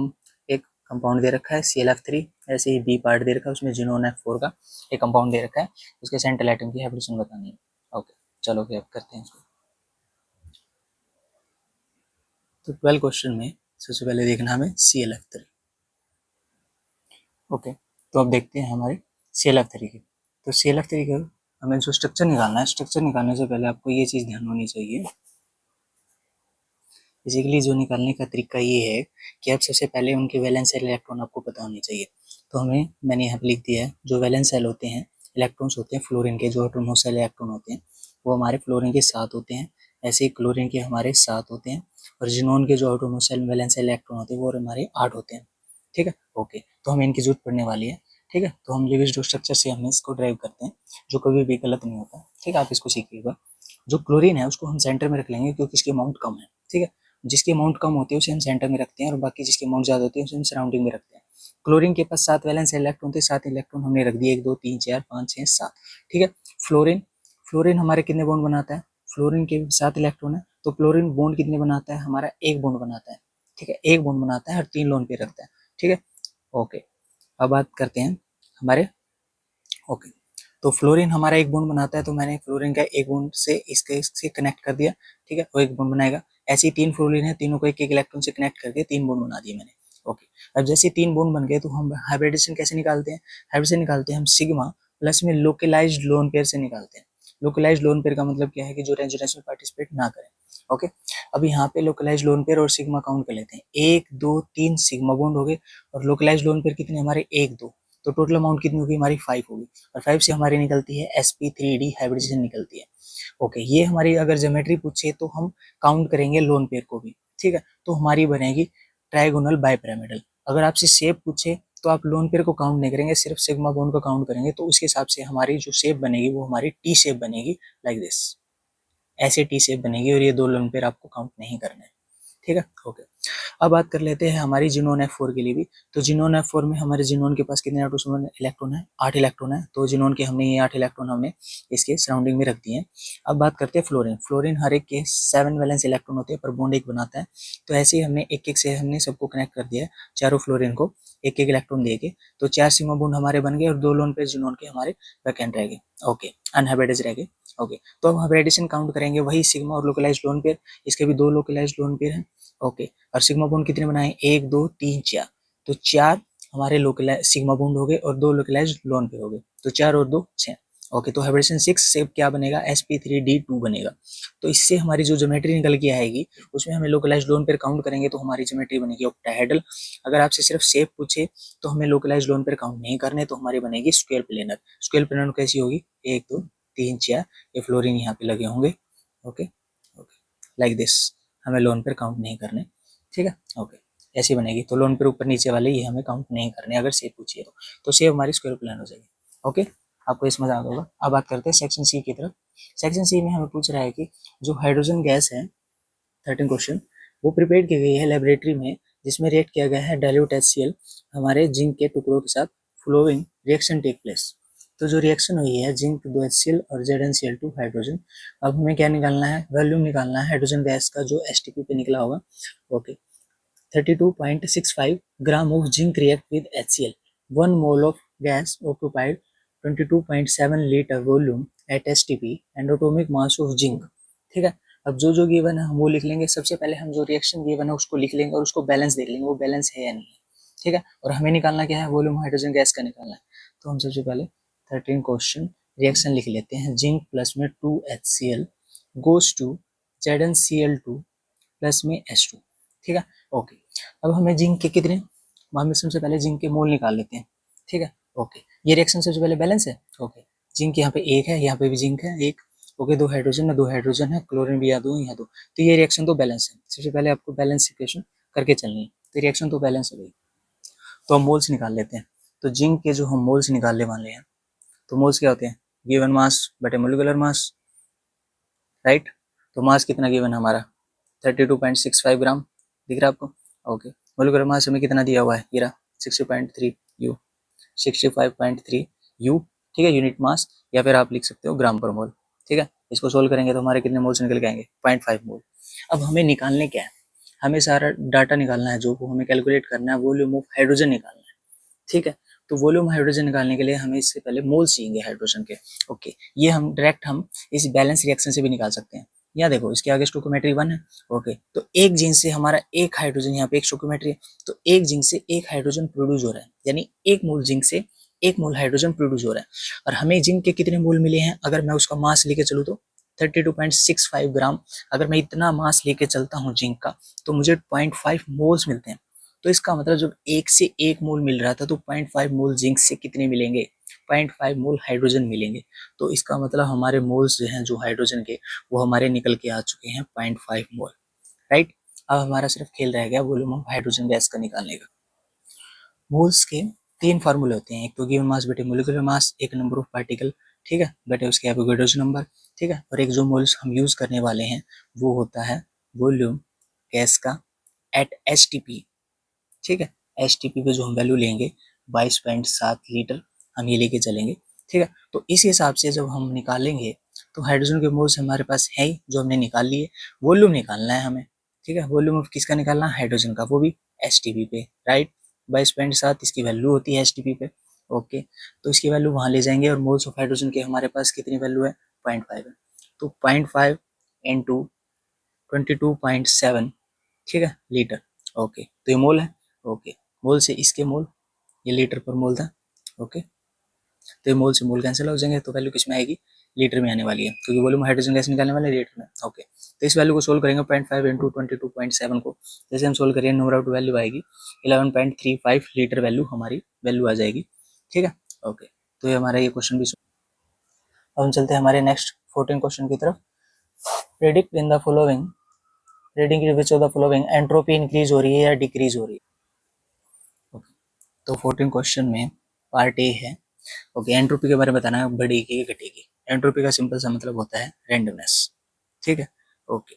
एक कंपाउंड दे रखा है ClF3, ऐसे ही बी पार्ट दे रखा है, उसमें जिनोन F4 का एक कंपाउंड दे रखा है, उसके सेंट्रल एटम की हाइब्रिडेशन बतानी है। ओके, चलो अब करते हैं इसको। तो 12 क्वेश्चन में सबसे पहले देखना हमें ClF3। ओके, तो अब देखते हैं हमारे ClF3 के। तो ClF3 का हमें जो स्ट्रक्चर निकालना है, स्ट्रक्चर निकालने से पहले आपको ये चीज़ ध्यान होनी चाहिए। बेसिकली जो निकालने का तरीका ये है कि आप सबसे पहले उनके वैलेंस सेल इलेक्ट्रॉन आपको पता होने चाहिए। तो मैंने यहाँ पे लिख दिया है, जो वैलेंस सेल होते हैं, इलेक्ट्रॉन्स होते हैं फ्लोरीन के, जो एटोमोस सेल इलेक्ट्रॉन होते हैं वो हमारे फ्लोरीन के 7 होते हैं, ऐसे ही क्लोरीन के हमारे 7 होते हैं, और जिनोन के जो outermost shell valence shell electron होते हैं वो हमारे 8 होते हैं। ठीक है, ओके, तो हमें इनकी जरूरत पड़ने वाली है। ठीक है। तो हम लेविस डो स्ट्रक्चर से हम इसको ड्राइव करते हैं, जो कभी भी गलत नहीं होता। ठीक है, आप इसको सीखिएगा। जो क्लोरीन है उसको हम सेंटर में रख लेंगे क्योंकि इसकी अमाउंट कम है। ठीक है, जिसकी अमाउंट कम होती है उसे हम सेंटर में रखते हैं और बाकी जिसकी अमाउंट ज्यादा होती है उसे हम सराउंडिंग में रखते हैं। क्लोरीन के पास 7 वैलेंस इलेक्ट्रॉन थे, 7 इलेक्ट्रॉन हमने रख दिए, 1 2 3 4 5 6 7। ठीक है। फ्लोरीन, फ्लोरीन हमारे कितने बॉन्ड बनाता है? फ्लोरीन के 7 इलेक्ट्रॉन है, तो क्लोरीन बॉन्ड कितने बनाता है? हमारा 1 बॉन्ड बनाता है। ठीक है, 1 बॉन्ड बनाता है और 3 लोन पेयर रखता है। ठीक है, ओके। अब बात करते हैं हमारे, ओके, तो फ्लोरीन हमारा 1 बॉन्ड बनाता है, तो मैंने फ्लोरीन का 1 बॉन्ड से इसके कनेक्ट कर दिया। ठीक है, वो 1 बॉन्ड बनाएगा। ऐसे ही 3 फ्लोरीन है, तीनों को एक एक इलेक्ट्रॉन से कनेक्ट करके 3 बॉन्ड बना दिए मैंने। ओके, अब जैसे 3 बॉन्ड बन गए तो हम हाइब्रिडेशन कैसे निकालते हैं? हाइब्रिडेशन निकालते हैं हम सिग्मा प्लस में लोकलाइज्ड लोन पेयर से निकालते हैं। लोकलाइज्ड लोन पेयर का मतलब क्या है कि जो रेजोनेंस में पार्टिसिपेट ना करें। ओके, अब यहाँ पे लोकलाइज्ड लोन पेयर और सिग्मा काउंट कर लेते हैं। 1 2 3 सिग्मा बॉन्ड हो गए, और लोकलाइज्ड लोन पेयर कितने हमारे? 1 2, तो टोटल अमाउंट कितनी होगी हमारी? 5 होगी, और 5 से हमारी निकलती है sp3d हाइब्रिडेशन निकलती है। ओके, ये हमारी अगर ज्योमेट्री पूछे तो हम काउंट करेंगे लोन पेयर को भी। ठीक है, तो हमारी बनेगी ट्राइगोनल बाइपिरामिडल। अगर आपसे शेप पूछे तो आप लोन पेयर को काउंट नहीं करेंगे, सिर्फ सिग्मा बॉन्ड को काउंट करेंगे, तो उसके हिसाब से हमारी जो शेप बनेगी वो हमारी टी शेप बनेगी, लाइक दिस। ऐसे टी शेप बनेगी, और ये 2 लोन पेयर आपको काउंट नहीं करने। ठीक है, ओके। अब बात कर लेते हैं हमारी जिनोन F4 के लिए भी। तो जिनोन F4 में हमारे जिनोन के पास कितने एटोम इलेक्ट्रॉन है? 8 इलेक्ट्रॉन है, तो जिनोन के हमने ये 8 इलेक्ट्रॉन हमने इसके सराउंडिंग में रख दिए हैं। अब बात करते हैं फ्लोरीन। फ्लोरीन हर एक के 7 वैलेंस इलेक्ट्रॉन होते हैं, पर बॉन्ड एक बनाता है। तो ऐसे ही हमने एक एक से हमने सबको कनेक्ट कर दिया है, चारों फ्लोरीन को एक एक इलेक्ट्रॉन दे के। तो 4 सिग्मा बॉन्ड हमारे बन गए, और 2 लोन पे जिनोन के हमारे वैकेंट रह गए। ओके, अनहाइब्रिडाइज्ड रह गए। ओके, तो अब हाइब्रिडेशन काउंट करेंगे, वही सिग्मा और लोकलाइज्ड लोन पेयर, इसके भी 2 लोकलाइज्ड लोन पेयर हैं। ओके, और सिग्मा बॉन्ड कितने बनाए? 1 2 3 4, तो 4 हमारे लोकलाइज सिग्मा बॉन्ड हो गए और 2 लोकलाइज्ड लोन पेयर हो गए, तो 4 और 2 6। ओके, तो हाइब्रिडेशन 6 से क्या बनेगा? sp3d2 बनेगा। तो इससे हमारी जो ज्योमेट्री निकल के आएगी उसमें हमें लोकलाइज्ड लोन पेयर काउंट करेंगे तो हमारी ज्योमेट्री बनेगी ऑक्टाहेड्रल। अगर आपसे सिर्फ शेप पूछे तो हमें लोकलाइज्ड लोन पेयर काउंट नहीं करने, तो हमारी बनेगी स्क्वायर प्लेनर। स्क्वायर प्लेनर कैसी होगी? 1 2 3 4, ये फ्लोरीन यहाँ पे लगे होंगे। Okay, okay, like this. हमें लोन पेयर काउंट नहीं करने। ठीक है, ओके, ऐसी बनेगी। तो लोन पेयर ऊपर नीचे वाले ये हमें काउंट नहीं करने अगर शेप पूछिए तो शेप हमारी स्क्वायर प्लेन हो जाएगी। ओके, आपको इस मजा आ गया होगा। अब बात करते हैं सेक्शन सी की तरफ। सेक्शन सी में हमें पूछ रहा है कि जो हाइड्रोजन गैस है, 13 क्वेश्चन, वो प्रिपेयर की गई है लेबोरेटरी में, जिसमें रिएक्ट किया गया है डाइल्यूट HCl हमारे जिंक के टुकड़ों के साथ। Following reaction take place. तो जो रिएक्शन हुई है जिंक 2 HCl और ZnCl2 हाइड्रोजन। अब हमें क्या निकालना है? वॉल्यूम निकालना है हाइड्रोजन गैस का जो H2 पे निकला होगा। Okay, 32.65 gram of zinc react with HCl. 1 mole of gas occupied 22.7 liter volume at STP and atomic mass of zinc. ठीक है, अब जो जो गिवन है हम वो लिख लेंगे। सबसे पहले हम जो रिएक्शन गिवन है उसको लिख लेंगे और उसको बैलेंस देख लेंगे वो बैलेंस है या नहीं है। ठीक है, और हमें निकालना क्या है? वॉल्यूम हाइड्रोजन गैस का निकालना है। तो हम सबसे पहले 13 क्वेश्चन रिएक्शन लिख लेते हैं। जिंक प्लस में 2HCl goes to ZnCl2 plus में H2। ठीक है, ओके। अब हमें जिंक के कितने, हम सबसे पहले जिंक के मोल निकाल लेते हैं। ठीक है, ओके, ये रिएक्शन सबसे पहले बैलेंस है। ओके, जिंक यहाँ पे 1 है, यहाँ पे भी जिंक है 1। ओके, 2 हाइड्रोजन है, 2 हाइड्रोजन है, क्लोरीन भी यहाँ 2 यहाँ 2, तो ये रिएक्शन तो बैलेंस है। सबसे पहले आपको बैलेंस इक्वेशन करके चलनी है, तो रिएक्शन तो बैलेंस हो गई। तो हम मोल्स निकाल लेते हैं। तो जिंक के जो हम मोल्स निकालने वाले हैं, तो मोल्स क्या होते हैं? गिवन मास बटे मोलिकुलर मास, राइट। तो मास कितना गिवन है हमारा? 32.65 ग्राम, दिख रहा है आपको? ओके, मोलिकुलर मास हमें कितना दिया हुआ है? ये रहा 60.3 यू, 65.3 यू। ठीक है, यूनिट मास, या फिर आप लिख सकते हो ग्राम पर मोल। ठीक है, इसको सोल्व करेंगे तो हमारे कितने मोल्स निकल के आएंगे? 0.5 मोल। अब हमें निकालने क्या है? हमें सारा डाटा निकालना है, जो हमें कैलकुलेट करना है, वॉल्यूम ऑफ हाइड्रोजन निकालना है। ठीक है, तो वॉल्यूम हाइड्रोजन निकालने के लिए हमें इससे पहले मोल्स चाहिए हाइड्रोजन के। ओके, ये हम डायरेक्ट हम इस बैलेंस रिएक्शन से भी निकाल सकते हैं। यहाँ देखो, इसके आगे स्टोइकोमेट्री 1 है। ओके, तो एक जिंक से हमारा एक हाइड्रोजन, यहाँ पे एक स्टोइकोमेट्री है, तो एक जिंक से एक हाइड्रोजन प्रोड्यूस हो रहा है, यानी एक मोल जिंक से एक मोल हाइड्रोजन प्रोड्यूस हो रहा है। और हमें जिंक के कितने मोल मिले हैं? अगर मैं उसका मास लेके चलूँ तो 32.65 ग्राम। अगर मैं इतना मास लेके चलता हूँ जिंक का, तो मुझे 0.5 मोल्स मिलते हैं। तो इसका मतलब जब एक से एक मोल मिल रहा था, तो 0.5 मोल जिंक से कितने मिलेंगे? 0.5 मोल हाइड्रोजन मिलेंगे। तो इसका मतलब हमारे मोल्स जो हैं जो हाइड्रोजन के, वो हमारे निकल के आ चुके हैं 0.5 मोल, राइट। अब हमारा सिर्फ खेल रह गया वॉल्यूम ऑफ हाइड्रोजन गैस का निकालने का। मोल्स के तीन फार्मूले होते हैं, एक तो गिवन मास बटे मोलिकुलर मास, एक नंबर ऑफ पार्टिकल, ठीक है, बटे उसके एवोगैड्रोस नंबर, ठीक है, और एक जो मोल्स हम यूज करने वाले हैं वो होता है वॉल्यूम गैस का एट एचटीपी, ठीक है। एचटीपी पे जो हम वैल्यू लेंगे 22.7 लीटर हम ये लेके चलेंगे, ठीक है। तो इस हिसाब से जब हम निकालेंगे तो हाइड्रोजन के मोल्स हमारे पास है ही जो हमने निकाल लिए, वॉल्यूम निकालना है हमें, ठीक है। वॉल्यूम ऑफ किसका निकालना है, हाइड्रोजन का, वो भी एचटीपी पे, राइट। 22.7 इसकी वैल्यू होती है एचटीपी पे, ओके। तो इसकी वैल्यू वहां ले जाएंगे और मोल्स ऑफ हाइड्रोजन के हमारे पास कितनी वैल्यू है, 0.5 है। तो 0.5 इंटू 22.7, ठीक है, लीटर, ओके। तो ये मोल है, ओके। मोल से इसके मोल, ये लीटर पर मोल था, ओके। तो ये मोल से मोल कैंसिल हो जाएंगे, तो वैल्यू किसमें आएगी, लीटर में आने वाली है, क्योंकि वॉल्यूम हाइड्रोजन गैस निकालने वाले लीटर में, ओके। तो इस वैल्यू को सोल्व करेंगे 0.5 इंटू 22.7 को, जैसे हम सोल्व करेंगे नंबर ऑफ वैल्यू आएगी 11.35 लीटर वैल्यू, हमारी वैल्यू आ जाएगी, ठीक है, ओके। तो ये हमारा ये क्वेश्चन भी। अब हम चलते हैं हमारे नेक्स्ट 14 क्वेश्चन की तरफ। Predict in the following, predict which of the following entropy increase हो रही है या डिक्रीज हो रही है, ओके। तो 14 क्वेश्चन में पार्ट ए है, ओके। एंट्रोपी के बारे में बताना है, बढ़ेगी घटेगी। एंट्रोपी का सिंपल सा मतलब होता है रैंडमनेस, ठीक है, ओके।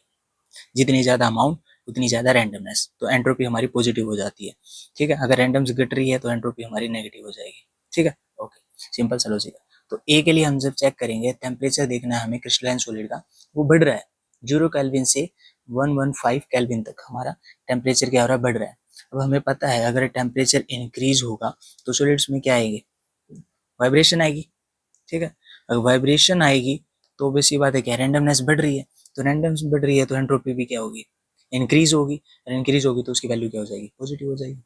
जितनी ज्यादा अमाउंट उतनी ज्यादा रैंडमनेस, तो एंट्रोपी हमारी पॉजिटिव हो जाती है, ठीक है। अगर रैंडम से घट रही है तो एंट्रोपी हमारी नेगेटिव हो जाएगी, ठीक है, ओके। सिंपल सा लॉजिक है। तो ए के लिए हम जब चेक करेंगे, टेम्परेचर देखना है हमें क्रिस्टलाइन सॉलिड का, वो बढ़ रहा है 0 केल्विन से 115 केल्विन तक हमारा टेम्परेचर क्या हो रहा है, बढ़ रहा है। अब हमें पता है अगर टेम्परेचर इंक्रीज होगा तो सॉलिड्स में क्या आएंगे, वाइब्रेशन आएगी, ठीक है। अगर वाइब्रेशन आएगी तो वैसी बात है क्या, रैंडमनेस बढ़ रही है, तो रैंडमनेस बढ़ रही है तो एंट्रोपी भी क्या होगी, इंक्रीज होगी, और इंक्रीज होगी तो उसकी वैल्यू क्या हो जाएगी, पॉजिटिव हो जाएगी,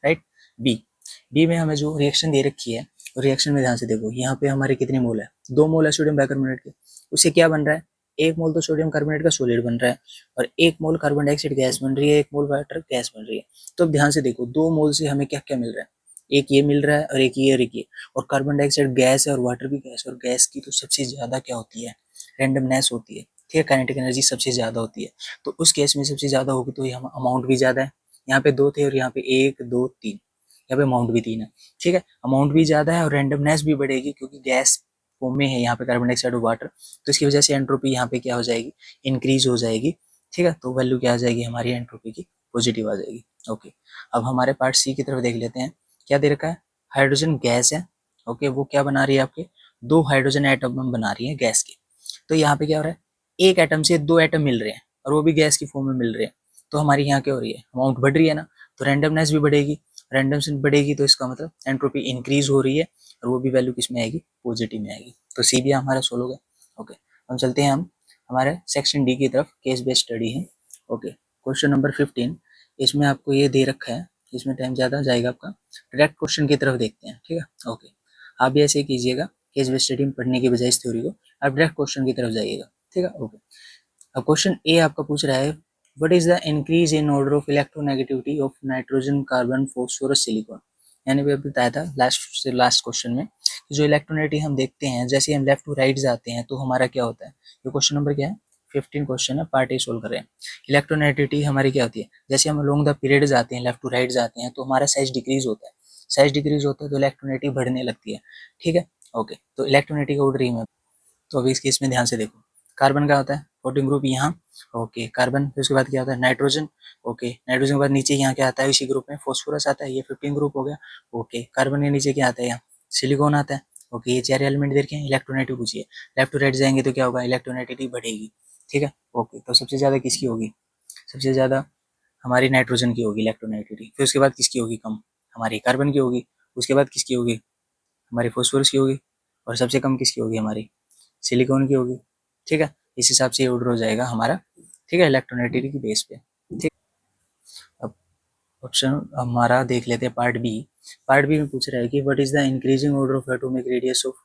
राइट। बी, बी में हमें जो रिएक्शन दे रखी है, तो रिएक्शन में ध्यान से देखो, यहाँ पे हमारे कितने मोल है, 2 मोल है सोडियम बाइकार्बोनेट के, उससे क्या बन रहा है, 1 मोल तो सोडियम कार्बोनेट का सॉलिड बन रहा है, और 1 मोल कार्बन डाइऑक्साइड गैस बन रही है, 1 मोल वाटर गैस बन रही है। तो अब ध्यान से देखो, 2 मोल से हमें क्या क्या मिल रहा है, एक ये मिल रहा है और एक ये और एक ये, और कार्बन डाइऑक्साइड गैस है और वाटर भी गैस, और गैस की तो सबसे ज्यादा क्या होती है, रैंडमनेस होती है, ठीक है, काइनेटिक एनर्जी सबसे ज्यादा होती है। तो उस केस में सबसे ज्यादा होगी तो यहाँ अमाउंट भी ज्यादा है, यहाँ पे 2 थे और यहाँ पे 1 2 3, यहाँ पे अमाउंट भी 3 है, ठीक है। अमाउंट भी ज्यादा है और रैंडमनेस भी बढ़ेगी क्योंकि गैस फॉर्म में है यहाँ पे कार्बन डाइऑक्साइड और वाटर, तो इसकी वजह से एंट्रोपी यहाँ पे क्या हो जाएगी, इंक्रीज हो जाएगी, ठीक है। तो वैल्यू क्या आ जाएगी हमारी एंट्रोपी की, पॉजिटिव आ जाएगी, ओके। अब हमारे पार्ट सी की तरफ देख लेते हैं, क्या दे रखा है, हाइड्रोजन गैस है, ओके। वो क्या बना रही है, आपके 2 हाइड्रोजन एटम बना रही है गैस के। तो यहाँ पे क्या हो रहा है, एक एटम से 2 एटम मिल रहे हैं और वो भी गैस की फॉर्म में मिल रहे हैं, तो हमारी यहाँ क्या हो रही है, अमाउंट बढ़ रही है ना, तो रैंडमनेस भी बढ़ेगी, रैंडमनेस बढ़ेगी तो इसका मतलब एंट्रोपी इंक्रीज हो रही है, और वो भी वैल्यू किस में आएगी, पॉजिटिव में आएगी। तो सी भी हमारा सोल्व हो गया, ओके। हम चलते हैं हम हमारे सेक्शन डी की तरफ, केस बेस्ड स्टडी है, ओके। क्वेश्चन नंबर 15, इसमें आपको ये दे रखा है, इसमें टाइम ज़्यादा जाएगा आपका, डायरेक्ट क्वेश्चन की तरफ देखते हैं, ठीक है, ओके। आप भी ऐसे ही कीजिएगा, केस बेस्ड स्टडी में पढ़ने के बजाय इस थ्योरी को आप डायरेक्ट क्वेश्चन की तरफ जाइएगा, ठीक है, ओके। अब क्वेश्चन ए आपका पूछ रहा है, what is the increase in order of electronegativity of nitrogen carbon phosphorus silicon. यानी भी अभी बताया था लास्ट से लास्ट क्वेश्चन में कि जो इलेक्ट्रोनेगेटिविटी हम देखते हैं, जैसे हम लेफ्ट टू राइट जाते हैं तो हमारा क्या होता है, ये क्वेश्चन नंबर क्या है, 15 क्वेश्चन है, पार्ट ए सोल्व कर रहे हैं। इलेक्ट्रोनेगेटिविटी हमारी क्या होती है, जैसे हम अलोंग द पीरियड जाते हैं, लेफ्ट टू राइट जाते हैं तो हमारा साइज डिक्रीज होता है, साइज डिक्रीज होता है तो इलेक्ट्रोनेगेटिविटी बढ़ने लगती है, ठीक है, ओके। तो इलेक्ट्रोनेगेटिविटी का ऑर्डर ही में, तो अभी इस केस में ध्यान से देखो, कार्बन का होता है 14 ग्रुप यहाँ, ओके, कार्बन, फिर उसके बाद क्या होता है नाइट्रोजन, ओके। नाइट्रोजन के बाद नीचे यहाँ क्या आता है, इसी ग्रुप में फॉस्फोरस आता है, ये 15 ग्रुप हो गया, ओके। कार्बन के नीचे क्या आता है, यहाँ सिलिकॉन आता है, ओके। ये 4 एलिमेंट दे रखे हैं, इलेक्ट्रोनेगेटिव पूछिए, लेफ्ट टू राइट जाएंगे तो क्या होगा, इलेक्ट्रोनेगेटिविटी बढ़ेगी, ठीक है, ओके। तो सबसे ज्यादा किसकी होगी, सबसे ज्यादा हमारी नाइट्रोजन की होगी इलेक्ट्रोनेगेटिविटी, फिर उसके बाद किसकी होगी कम, हमारी कार्बन की होगी, उसके बाद किसकी होगी, हमारी फॉस्फोरस की होगी, और सबसे कम किसकी होगी, हमारी सिलिकॉन की होगी, ठीक है। इस हिसाब से ये ऑर्डर हो जाएगा हमारा, ठीक है, इलेक्ट्रोनेगेटिविटी की बेस पे, ठीक। अब ऑप्शन हमारा देख लेते हैं पार्ट बी। पार्ट बी में पूछ रहा है कि what is the increasing order of atomic radius of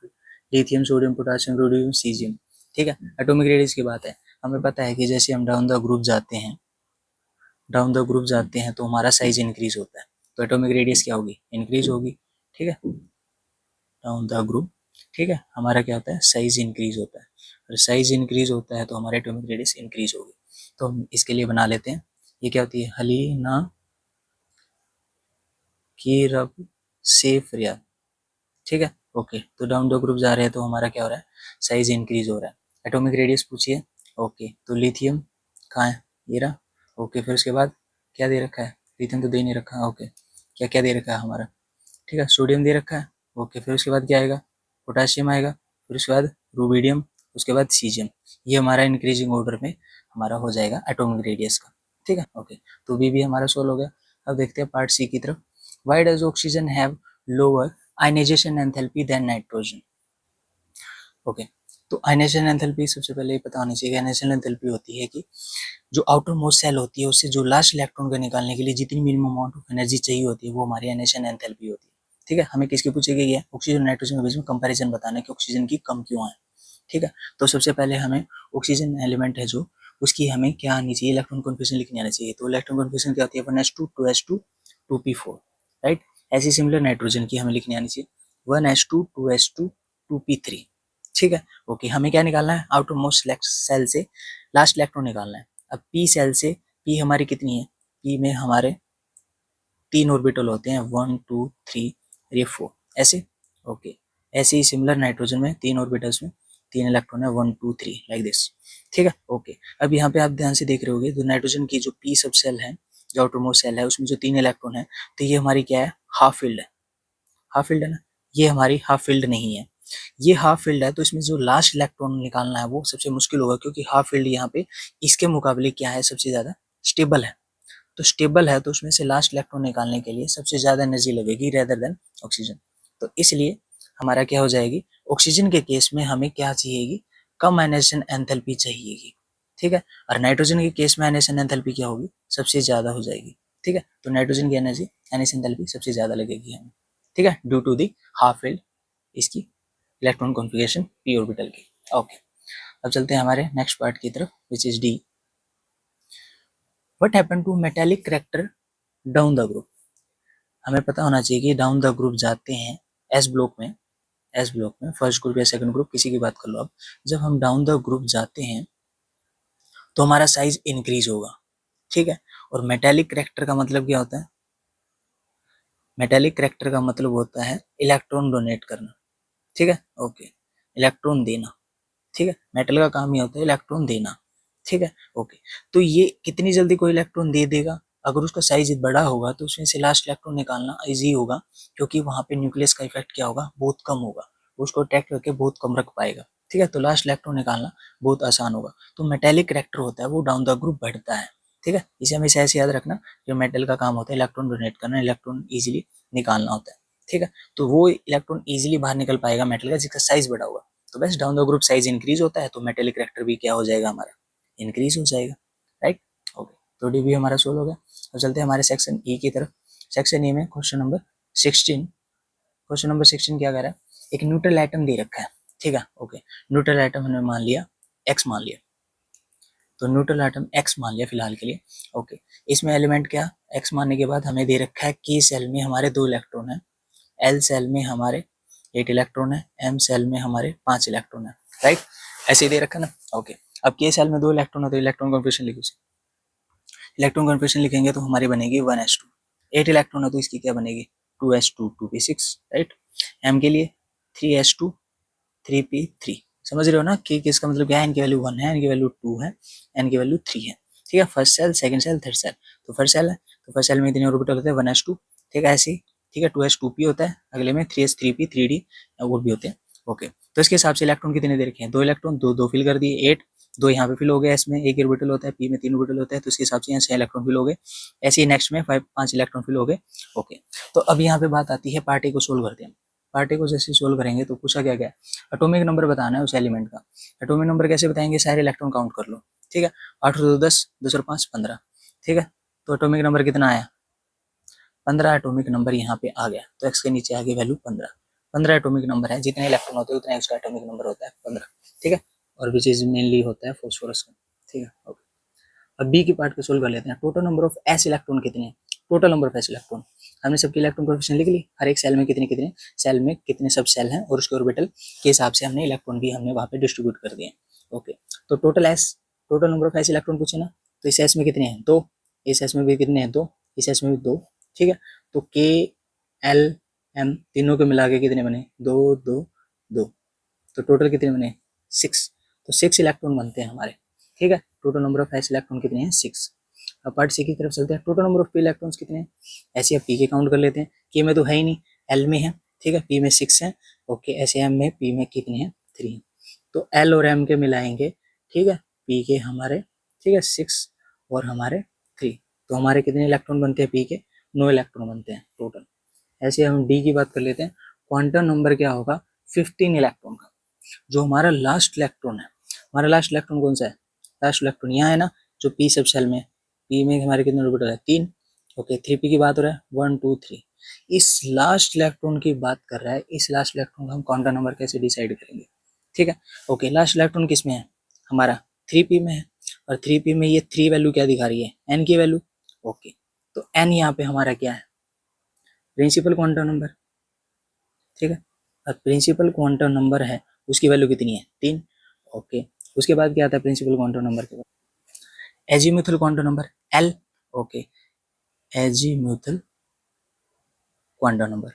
lithium sodium potassium rhodium caesium, ठीक है। एटॉमिक रेडियस की बात है, हमें पता है कि जैसे हम डाउन द ग्रुप जाते हैं, डाउन द ग्रुप जाते हैं तो हमारा साइज इंक्रीज होता है, तो एटॉमिक रेडियस क्या होगी, इंक्रीज होगी, ठीक है, डाउन द ग्रुप, ठीक है। हमारा क्या होता है, साइज इंक्रीज होता है, और साइज इंक्रीज होता है तो हमारे एटॉमिक रेडियस इंक्रीज होगी। तो हम इसके लिए बना लेते हैं, ये क्या होती है, हलीना की रब सेफ, ठीक है। ओके, तो डाउन द ग्रुप जा रहे हैं तो हमारा क्या हो रहा है, साइज इंक्रीज हो रहा है। एटॉमिक रेडियस पूछिए। ओके, तो लिथियम कहाँ है, ये रहा। ओके, फिर उसके बाद क्या दे रखा है, लिथियम तो दे नहीं रखा। ओके, क्या क्या दे रखा है हमारा, ठीक है, सोडियम दे रखा है। ओके, फिर उसके बाद क्या आएगा, पोटाशियम आएगा, फिर उसके बाद रूबिडियम, उसके बाद सीजियम। ये हमारा इंक्रीजिंग ऑर्डर में हमारा हो जाएगा एटॉमिक रेडियस का, ठीक है। ओके, तो बी हमारा सोल्व हो गया। अब देखते हैं पार्ट सी की तरफ। Why does oxygen have lower ionization enthalpy than nitrogen. Okay, तो आयनाइजेशन एंथैल्पी सबसे पहले ये पता होनी चाहिए। आयनाइजेशन एंथैल्पी होती है कि जो आउटर मोस्ट सेल होती है उससे जो लास्ट इलेक्ट्रॉन को निकालने के लिए जितनी मिनिमम अमाउंट ऑफ एनर्जी चाहिए होती है वो हमारी आयनाइजेशन एंथैल्पी होती है, ठीक है। हमें किसकी पूछी गई है, ऑक्सीजन और नाइट्रोजन के बीच में कंपैरिजन बताना है कि ऑक्सीजन की कम क्यों है, ठीक है। तो सबसे पहले हमें ऑक्सीजन एलिमेंट है जो उसकी हमें क्या आनी चाहिए, इलेक्ट्रॉन कॉन्फिगरेशन लिखनी आनी चाहिए। तो इलेक्ट्रॉन कॉन्फिगरेशन क्या होती है, 1s2 2s2 2p4, राइट। ऐसी सिमिलर नाइट्रोजन की हमें लिखनी आनी चाहिए 1s2 2s2 2p3, ठीक है। ओके, हमें क्या निकालना है, आउटर मोस्ट सेल से लास्ट इलेक्ट्रॉन निकालना है। अब पी सेल से पी हमारी कितनी है, पी में हमारे 3 ऑर्बिटल होते हैं, 1 2 3 ये 4 ऐसे। ओके, ऐसे ही सिमिलर नाइट्रोजन में 3 ऑर्बिटल्स में 3 इलेक्ट्रॉन है, 1 2 3 लाइक दिस, ठीक है। ओके, अब यहाँ पे आप ध्यान से देख रहे होगे जो नाइट्रोजन की जो पी सब सेल है, जो आउटरमोस्ट सेल है उसमें जो 3 इलेक्ट्रॉन है, तो ये हमारी क्या है, हाफ फील्ड है। हाफ फील्ड है ना, ये हमारी हाफ फील्ड नहीं है, ये हाफ फील्ड है। तो इसमें जो लास्ट इलेक्ट्रॉन निकालना है वो सबसे मुश्किल होगा, क्योंकि हाफ फील्ड यहाँ पे इसके मुकाबले क्या है, सबसे ज्यादा स्टेबल है। तो स्टेबल है तो उसमें से लास्ट इलेक्ट्रॉन निकालने के लिए सबसे ज्यादा एनर्जी लगेगी रेदर देन ऑक्सीजन। तो इसलिए हमारा क्या हो जाएगी, ऑक्सीजन के केस में हमें क्या चाहिएगी, कम आयनाइजेशन एंथैल्पी चाहिएगी, ठीक है। और नाइट्रोजन के केस में आयनाइजेशन एंथैल्पी क्या होगी, सबसे ज्यादा हो जाएगी, ठीक है। तो नाइट्रोजन की एनर्जी आयनाइजेशन एंथैल्पी सबसे ज्यादा लगेगी हमें, ठीक है, due to the half filled इसकी इलेक्ट्रॉन कॉन्फ़िगरेशन पी ऑर्बिटल की। ओके, अब चलते हैं हमारे नेक्स्ट पार्ट की तरफ which is D. What happen to metallic character down the group. हमें पता होना चाहिए कि डाउन द ग्रुप जाते हैं एस ब्लॉक में, एस ब्लॉक में फर्स्ट ग्रुप या सेकंड ग्रुप किसी की बात कर लो आप। जब हम डाउन द ग्रुप जाते हैं तो हमारा साइज इंक्रीज होगा, ठीक है। और मेटालिक करेक्टर का मतलब क्या होता है, मेटालिक करेक्टर का मतलब होता है इलेक्ट्रॉन डोनेट करना, ठीक है। ओके, इलेक्ट्रॉन देना, ठीक है। मेटल का काम ही होता है इलेक्ट्रॉन देना, ठीक है। ओके, तो ये कितनी जल्दी कोई इलेक्ट्रॉन दे देगा, अगर उसका साइज बड़ा होगा तो उसमें से लास्ट इलेक्ट्रॉन निकालना इजी होगा, क्योंकि वहां पे न्यूक्लियस का इफेक्ट क्या होगा, बहुत कम होगा, उसको अटैक करके बहुत कम रख पाएगा, ठीक है। तो लास्ट इलेक्ट्रॉन निकालना बहुत आसान होगा। तो मेटेलिक करेक्टर होता है वो डाउन द ग्रुप बढ़ता है, ठीक है। इसे हमेशा ऐसे याद रखना, जो मेटल का काम होता है इलेक्ट्रॉन डोनेट करना, इलेक्ट्रॉन इजिली निकालना होता है, ठीक है। तो वो इलेक्ट्रॉन इजिली बाहर निकल पाएगा मेटल का जिसका साइज बड़ा होगा। तो बस down the group size increase होता है तो मेटेलिक करेक्टर भी क्या हो जाएगा, हमारा इंक्रीज हो जाएगा, राइट। ओके, तो डी भी हमारा सोल्व हो गया। अब चलते हैं हमारे सेक्शन ई की तरफ। सेक्शन ई में क्वेश्चन नंबर 16, क्वेश्चन नंबर 16 क्या कह रहा है, एक न्यूट्रल आइटम दे रखा है, ठीक है। ओके, न्यूट्रल आइटम हमने मान लिया एक्स मान लिया, तो न्यूट्रल आइटम एक्स मान लिया फिलहाल के लिए। ओके, इसमें एलिमेंट क्या, एक्स मानने के बाद हमें दे रखा है के सेल में हमारे 2 इलेक्ट्रॉन है, एल सेल में हमारे 8 इलेक्ट्रॉन है, एम सेल में हमारे 5 इलेक्ट्रॉन है, राइट। ऐसे ही दे रखा ना। ओके, अब के सेल में 2 इलेक्ट्रॉन है तो इलेक्ट्रॉन कॉन्फिगरेशन लिखो, इलेक्ट्रॉन कॉन्फिगरेशन लिखेंगे तो हमारी बनेगी 1s2। 8 इलेक्ट्रॉन है तो इसकी क्या बनेगी 2s2 2p6, राइट। एम के लिए 3s2 3p3, समझ रहे हो ना कि किसका मतलब क्या है, एन की वैल्यू 1 है, एन की वैल्यू 2 है, एन की वैल्यू 3 है, ठीक है। First shell, second shell, third shell. तो फर्स्ट सेल है तो फर्स्ट सेल में इतने ऑर्बिटल होते हैं 1s2, ठीक है, ऐसे ही, ठीक है। 2s2p होता है, अगले में 3s 3p 3d और भी होते हैं। ओके, तो इसके हिसाब से इलेक्ट्रॉन कितने दे रखे हैं, 2 इलेक्ट्रॉन, दो दो फिल कर दिए 8, 2 यहाँ पे फिल हो गया, इसमें एक ऑर्बिटल होता है, पी में 3 ऑर्बिटल होता है, तो इसके हिसाब से यहाँ 6 इलेक्ट्रॉन फिल हो गए। ऐसे ही नेक्स्ट में 5 इलेक्ट्रॉन फिल हो गए। ओके, तो अब यहाँ पे बात आती है पार्टी को सोल्व करते हैं। पार्टी को जैसे सोल्व करेंगे तो पूछा क्या गया, एटॉमिक नंबर बताना है उस एलिमेंट का। एटॉमिक नंबर कैसे बताएंगे, सारे इलेक्ट्रॉन काउंट कर लो, ठीक है। 8 और 2 10, 10 और 5 15, ठीक है। तो एटॉमिक नंबर कितना आया, 15 एटॉमिक नंबर यहाँ पे आ गया। तो एक्स के नीचे आ गई वैल्यू 15, 15 एटॉमिक नंबर है, जितने इलेक्ट्रॉन होते हैं उतना उसका एटॉमिक नंबर होता है 15, ठीक है। और विच इज मेनली होता है फॉस्फोरस का, ठीक है। ओके, अब बी की पार्ट को सोल्व कर लेते हैं। Total number of S electron कितने हैं, total number of S electron, हमने सबके इलेक्ट्रॉन कोएफिशिएंट लिख ली, हर एक सेल में कितने कितने, सेल में कितने सब सेल हैं और उसके ऑर्बिटल के हिसाब से हमने इलेक्ट्रॉन भी हमने वहां पे डिस्ट्रीब्यूट कर दिए। ओके, तो total S, total number of S electron पूछे ना, तो इस एस में कितने हैं 2, इस एस में भी कितने हैं 2, इस एस में भी 2, ठीक है। तो के एल एम, तीनों के मिला के कितने बने, 2 2 2, तो टोटल कितने बने 6, तो 6 इलेक्ट्रॉन बनते हैं हमारे, ठीक है। Total number of S electron कितने हैं 6। अब पार्ट सी की तरफ चलते हैं, total number of P electrons कितने हैं, ऐसे अब पी के काउंट कर लेते हैं, के में तो है ही नहीं, एल में है, ठीक है, पी में 6 है, ओके, ऐसे एम में पी में कितने हैं 3 हैं, तो एल और एम के मिलाएंगे, ठीक है, पी के हमारे, ठीक है 6 और हमारे 3, तो हमारे कितने इलेक्ट्रॉन बनते हैं पी के, 9 इलेक्ट्रॉन बनते हैं टोटल। ऐसे हम डी की बात कर लेते हैं, क्वांटम नंबर क्या होगा 15 इलेक्ट्रॉन का, जो हमारा लास्ट इलेक्ट्रॉन है, हमारा लास्ट इलेक्ट्रॉन कौन सा है, लास्ट इलेक्ट्रॉन यहाँ है ना, जो पी सब शेल में, पी में हमारे कितने ऑर्बिटल है 3, ओके, 3p की बात हो रहा है 1 2 3, इस लास्ट इलेक्ट्रॉन की बात कर रहा है, इस लास्ट इलेक्ट्रॉन का हम क्वांटम नंबर कैसे डिसाइड करेंगे, ठीक है, ओके, लास्ट इलेक्ट्रॉन किस में है हमारा 3p में है, और 3p में ये 3 वैल्यू क्या दिखा रही है, n की वैल्यू, ओके, तो n यहाँ पे हमारा क्या है, प्रिंसिपल क्वांटम नंबर, ठीक है, और प्रिंसिपल क्वांटम नंबर है उसकी वैल्यू कितनी है 3, ओके, उसके बाद क्या आता है प्रिंसिपल क्वांटम नंबर के बाद, azimuthal quantum number L, okay, azimuthal quantum number,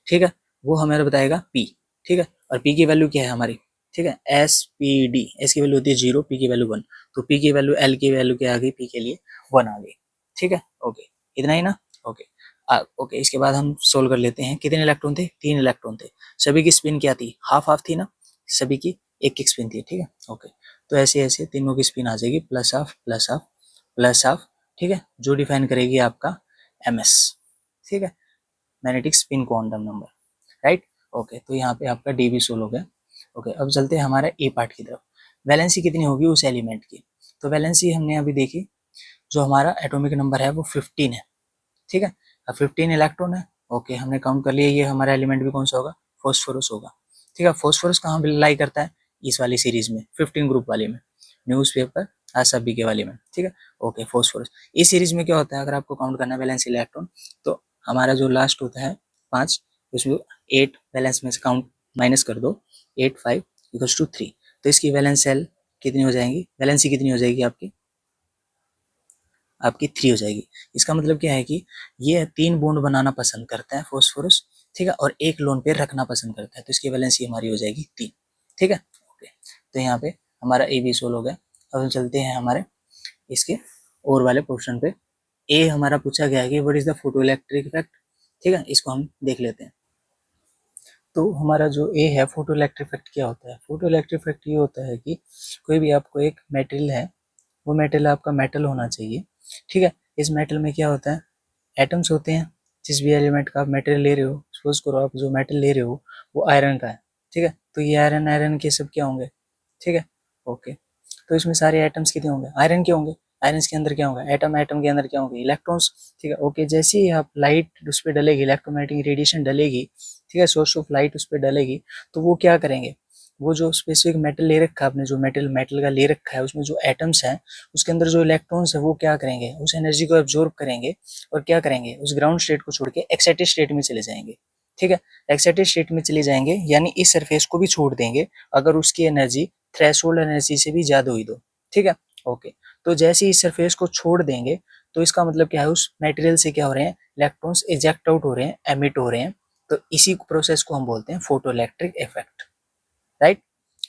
ठीक है, वो हमें बताएगा पी, ठीक है, और पी की वैल्यू क्या है हमारी, ठीक है, एस पी डी, एस की वैल्यू होती है 0, पी की वैल्यू 1, तो पी की वैल्यू एल की वैल्यू क्या आ गई, पी के लिए 1 आ गई, ठीक है, ओके, इतना ही ना, ओके, ओके, इसके बाद हम सोल्व कर लेते हैं, कितने इलेक्ट्रॉन थे, 3 इलेक्ट्रॉन थे, सभी की स्पिन क्या थी, हाफ हाफ थी ना, सभी की एक स्पिन थी, ठीक है, ओके, तो ऐसे ऐसे तीनों की स्पिन आ जाएगी plus half plus half plus half, ठीक है, जो डिफाइन करेगी आपका एम एस, ठीक है, magnetic spin quantum number, right, okay, तो यहाँ पे आपका डी भी सोल्व हो गया, ओके, अब चलते हैं हमारे ए पार्ट की तरफ, वैलेंसी कितनी होगी उस एलिमेंट की, तो वैलेंसी हमने अभी देखी, जो हमारा एटॉमिक नंबर है वो 15 है, ठीक है, अब 15 इलेक्ट्रॉन है, ओके, हमने काउंट कर लिया, ये हमारा एलिमेंट भी कौन सा होगा, फॉस्फोरस होगा, ठीक है, फॉस्फोरस कहाँ लाई करता है, इस वाली सीरीज में 15 ग्रुप वाली में, न्यूज़पेपर आशा बीके वाली में, ठीक है, ओके, फॉस्फोरस इस सीरीज में क्या होता है, अगर आपको काउंट करना है वैलेंस इलेक्ट्रॉन, तो हमारा जो लास्ट होता है 5, उसमें 8 बैलेंस में से काउंट माइनस कर दो, 8 5 इक्वल्स टू 3, तो इसकी वैलेंस सेल कितनी हो जाएंगी, वैलेंसी कितनी हो जाएगी आपकी, आपकी 3 हो जाएगी। इसका मतलब क्या है कि ये 3 बॉन्ड बनाना पसंद करता है फॉस्फोरस, ठीक है, और एक लोन पेयर रखना पसंद करता है, तो इसकी वैलेंसी हमारी हो जाएगी 3, ठीक है, ओके, तो यहाँ पे हमारा ए बी सोल्व हो गया। अब हम चलते हैं हमारे इसके और वाले पोर्शन पे। ए हमारा पूछा गया है कि what is the photo electric effect, ठीक है, इसको हम देख लेते हैं। तो हमारा जो ए है, फोटो इलेक्ट्रिक इफेक्ट क्या होता है, फोटो इलेक्ट्रिक इफेक्ट ये होता है कि कोई भी आपको एक मेटेरियल है, वो मेटल आपका मेटल होना चाहिए, ठीक है, इस मेटल में क्या होता है, एटम्स होते हैं, जिस भी एलिमेंट का आप मेटेरियल ले रहे हो, सपोज करो आप जो मेटल ले रहे हो वो आयरन का है, ठीक है, तो ये आयरन आयरन के सब क्या होंगे, ठीक है, ओके, तो इसमें सारे एटम्स कितने होंगे, आयरन के होंगे, आयरन के अंदर क्या होगा, एटम, एटम के अंदर क्या होंगे, इलेक्ट्रॉन्स, ठीक है, ओके, जैसे ही आप लाइट उस पर डलेगी, इलेक्ट्रोमैग्नेटिक रेडिएशन डलेगी, ठीक है, सोर्स ऑफ लाइट उस पर डलेगी, तो वो क्या करेंगे, वो जो स्पेसिफिक मेटल ले रखा है आपने, जो मेटल मेटल का ले रखा है, उसमें जो एटम्स हैं, उसके अंदर जो इलेक्ट्रॉन्स है, वो क्या करेंगे, उस एनर्जी को एब्जॉर्ब करेंगे, और क्या करेंगे, उस ग्राउंड स्टेट को छोड़ के एक्साइटेड स्टेट में चले जाएंगे, ठीक है, एक्साइटेड स्टेट में चले जाएंगे, यानी इस सरफेस को भी छोड़ देंगे अगर उसकी एनर्जी थ्रेशोल्ड एनर्जी से भी ज्यादा हुई तो, ठीक है, ओके, तो जैसे ही इस सरफेस को छोड़ देंगे, तो इसका मतलब क्या है, उस मटेरियल से क्या हो रहे हैं, इलेक्ट्रॉन्स इजेक्ट आउट हो रहे हैं, एमिट हो रहे हैं, तो इसी प्रोसेस को हम बोलते हैं photo electric effect, right,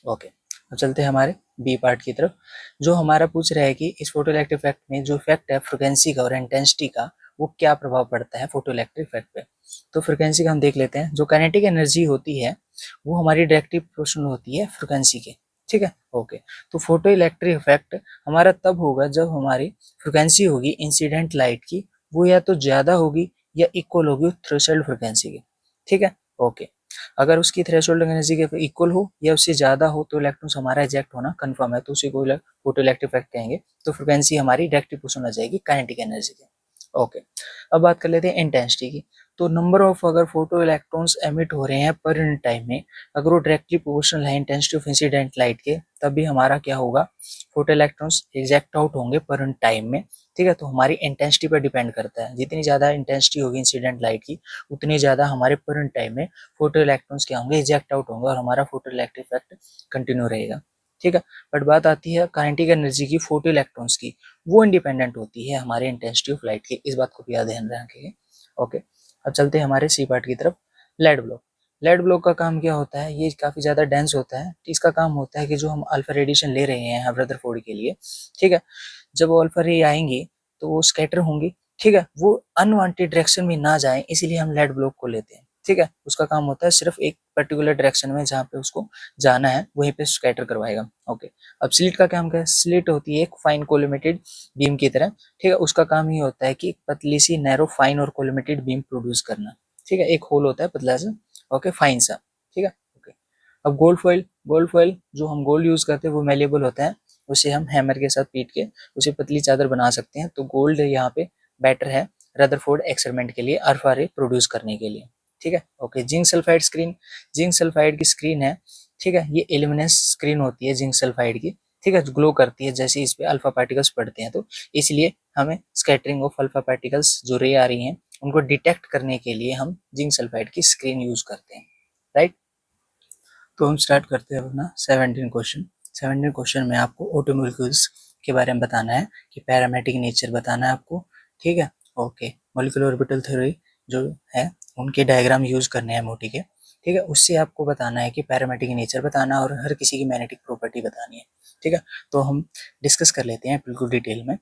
okay, अब चलते हैं हमारे बी पार्ट की तरफ। जो हमारा पूछ रहा है कि इस फोटो इलेक्ट्रिक इफेक्ट में जो इफेक्ट है फ्रिक्वेंसी का और इंटेंसिटी का, वो क्या प्रभाव पड़ता है फोटो इलेक्ट्रिक इफेक्ट पे। तो फ्रिक्वेंसी का हम देख लेते हैं, जो काइनेटिक एनर्जी होती है वो हमारी डायरेक्टली प्रोपोर्शनल होती है फ्रिक्वेंसी के, ठीक है, ओके, तो फोटो इलेक्ट्रिक इफेक्ट हमारा तब होगा जब हमारी फ्रिक्वेंसी होगी इंसिडेंट लाइट की, वो या तो ज्यादा होगी या इक्वल होगी थ्रेशोल्ड फ्रिक्वेंसी की, ठीक है, ओके, अगर उसकी थ्रेशोल्ड एनर्जी के इक्वल हो या उससे ज्यादा हो तो इलेक्ट्रॉन्स हमारा इजेक्ट होना कंफर्म है, तो उसी को फोटो इलेक्ट्रिक इफेक्ट कहेंगे, तो फ्रिक्वेंसी हमारी डायरेक्टली प्रोपोर्शनल आ जाएगी काइनेटिक एनर्जी के, ओके, अब बात कर लेते हैं इंटेंसिटी की। तो नंबर ऑफ अगर फोटो इलेक्ट्रॉन्स एमिट हो रहे हैं पर यूनिट टाइम में, अगर वो डायरेक्टली प्रोपोर्शनल है इंटेंसिटी ऑफ इंसिडेंट लाइट के, तब भी हमारा क्या होगा, फोटो इलेक्ट्रॉन्स एग्जैक्ट आउट होंगे पर यूनिट टाइम में, ठीक है, तो हमारी इंटेंसिटी पर डिपेंड करता है, जितनी ज्यादा इंटेंसिटी होगी इंसिडेंट लाइट की, उतनी ज्यादा हमारे पर यूनिट टाइम में फोटो इलेक्ट्रॉन्स क्या होंगे, एग्जैक्ट आउट होंगे, और हमारा फोटो इलेक्ट्रिक इफेक्ट कंटिन्यू रहेगा, ठीक है। बट बात आती है काइनेटिक एनर्जी की, फोटो इलेक्ट्रॉन्स की, वो इंडिपेंडेंट होती है हमारे इंटेंसिटी ऑफ लाइट की, इस बात को भी याद ध्यान रखेंगे, ओके। अब चलते हैं हमारे सी पार्ट की तरफ। लेड ब्लॉक का काम क्या होता है, ये काफ़ी ज़्यादा डेंस होता है। इसका काम होता है कि जो हम अल्फा रेडिएशन ले रहे हैं रदरफोर्ड के लिए, ठीक है, जब वो अल्फा रे आएंगी तो वो स्कैटर होंगी, ठीक है, वो अनवांटेड डायरेक्शन में ना जाए, इसीलिए हम लेड ब्लॉक को लेते हैं, ठीक है। उसका काम होता है सिर्फ एक पर्टिकुलर डायरेक्शन में जहाँ पे उसको जाना है वहीं पे स्कैटर करवाएगा। ओके, अब स्लिट का काम क्या है, स्लिट होती है एक फाइन कोलिमेटेड बीम की तरह, ठीक है, उसका काम ही होता है कि एक पतली सी नैरो फाइन और कोलिमेटेड बीम प्रोड्यूस करना, ठीक है, एक होल होता है पतला सा, ओके, फाइन सा, ठीक है। ओके, अब गोल्ड फॉइल जो हम गोल्ड यूज करते हैं वो मेलेबल होता है, उसे हम हैमर के साथ पीट के उसे पतली चादर बना सकते हैं। तो गोल्ड यहाँ पे बेटर है रदरफोर्ड एक्सपेरिमेंट के लिए अल्फा रे प्रोड्यूस करने के लिए, ठीक है। Okay, zinc sulphide screen, zinc sulphide की स्क्रीन है, ठीक है, ये एल्यूमिनेस स्क्रीन होती है जिंक सल्फाइड की, ठीक है, ग्लो करती है जैसे इस पे अल्फा पार्टिकल्स पड़ते हैं, तो इसलिए हमें स्कैटरिंग ऑफ अल्फा पार्टिकल्स जो रे आ रही हैं उनको डिटेक्ट करने के लिए हम जिंक सल्फाइड की स्क्रीन यूज करते हैं, राइट। तो हम स्टार्ट करते हैं अपना 17 क्वेश्चन। 17 क्वेश्चन में आपको ऑटोमोलिक्यूल्स के बारे में बताना है कि पैरामेटिक नेचर बताना है आपको, ठीक है। ओके, मॉलिक्यूलर ऑर्बिटल थ्योरी जो है उनके डायग्राम यूज करने हैं मोटी के, ठीक है, उससे आपको बताना है कि पैरामेटिक नेचर बताना और हर किसी की मैग्नेटिक प्रॉपर्टी बतानी है, ठीक है। तो हम डिस्कस कर लेते हैं बिल्कुल डिटेल में।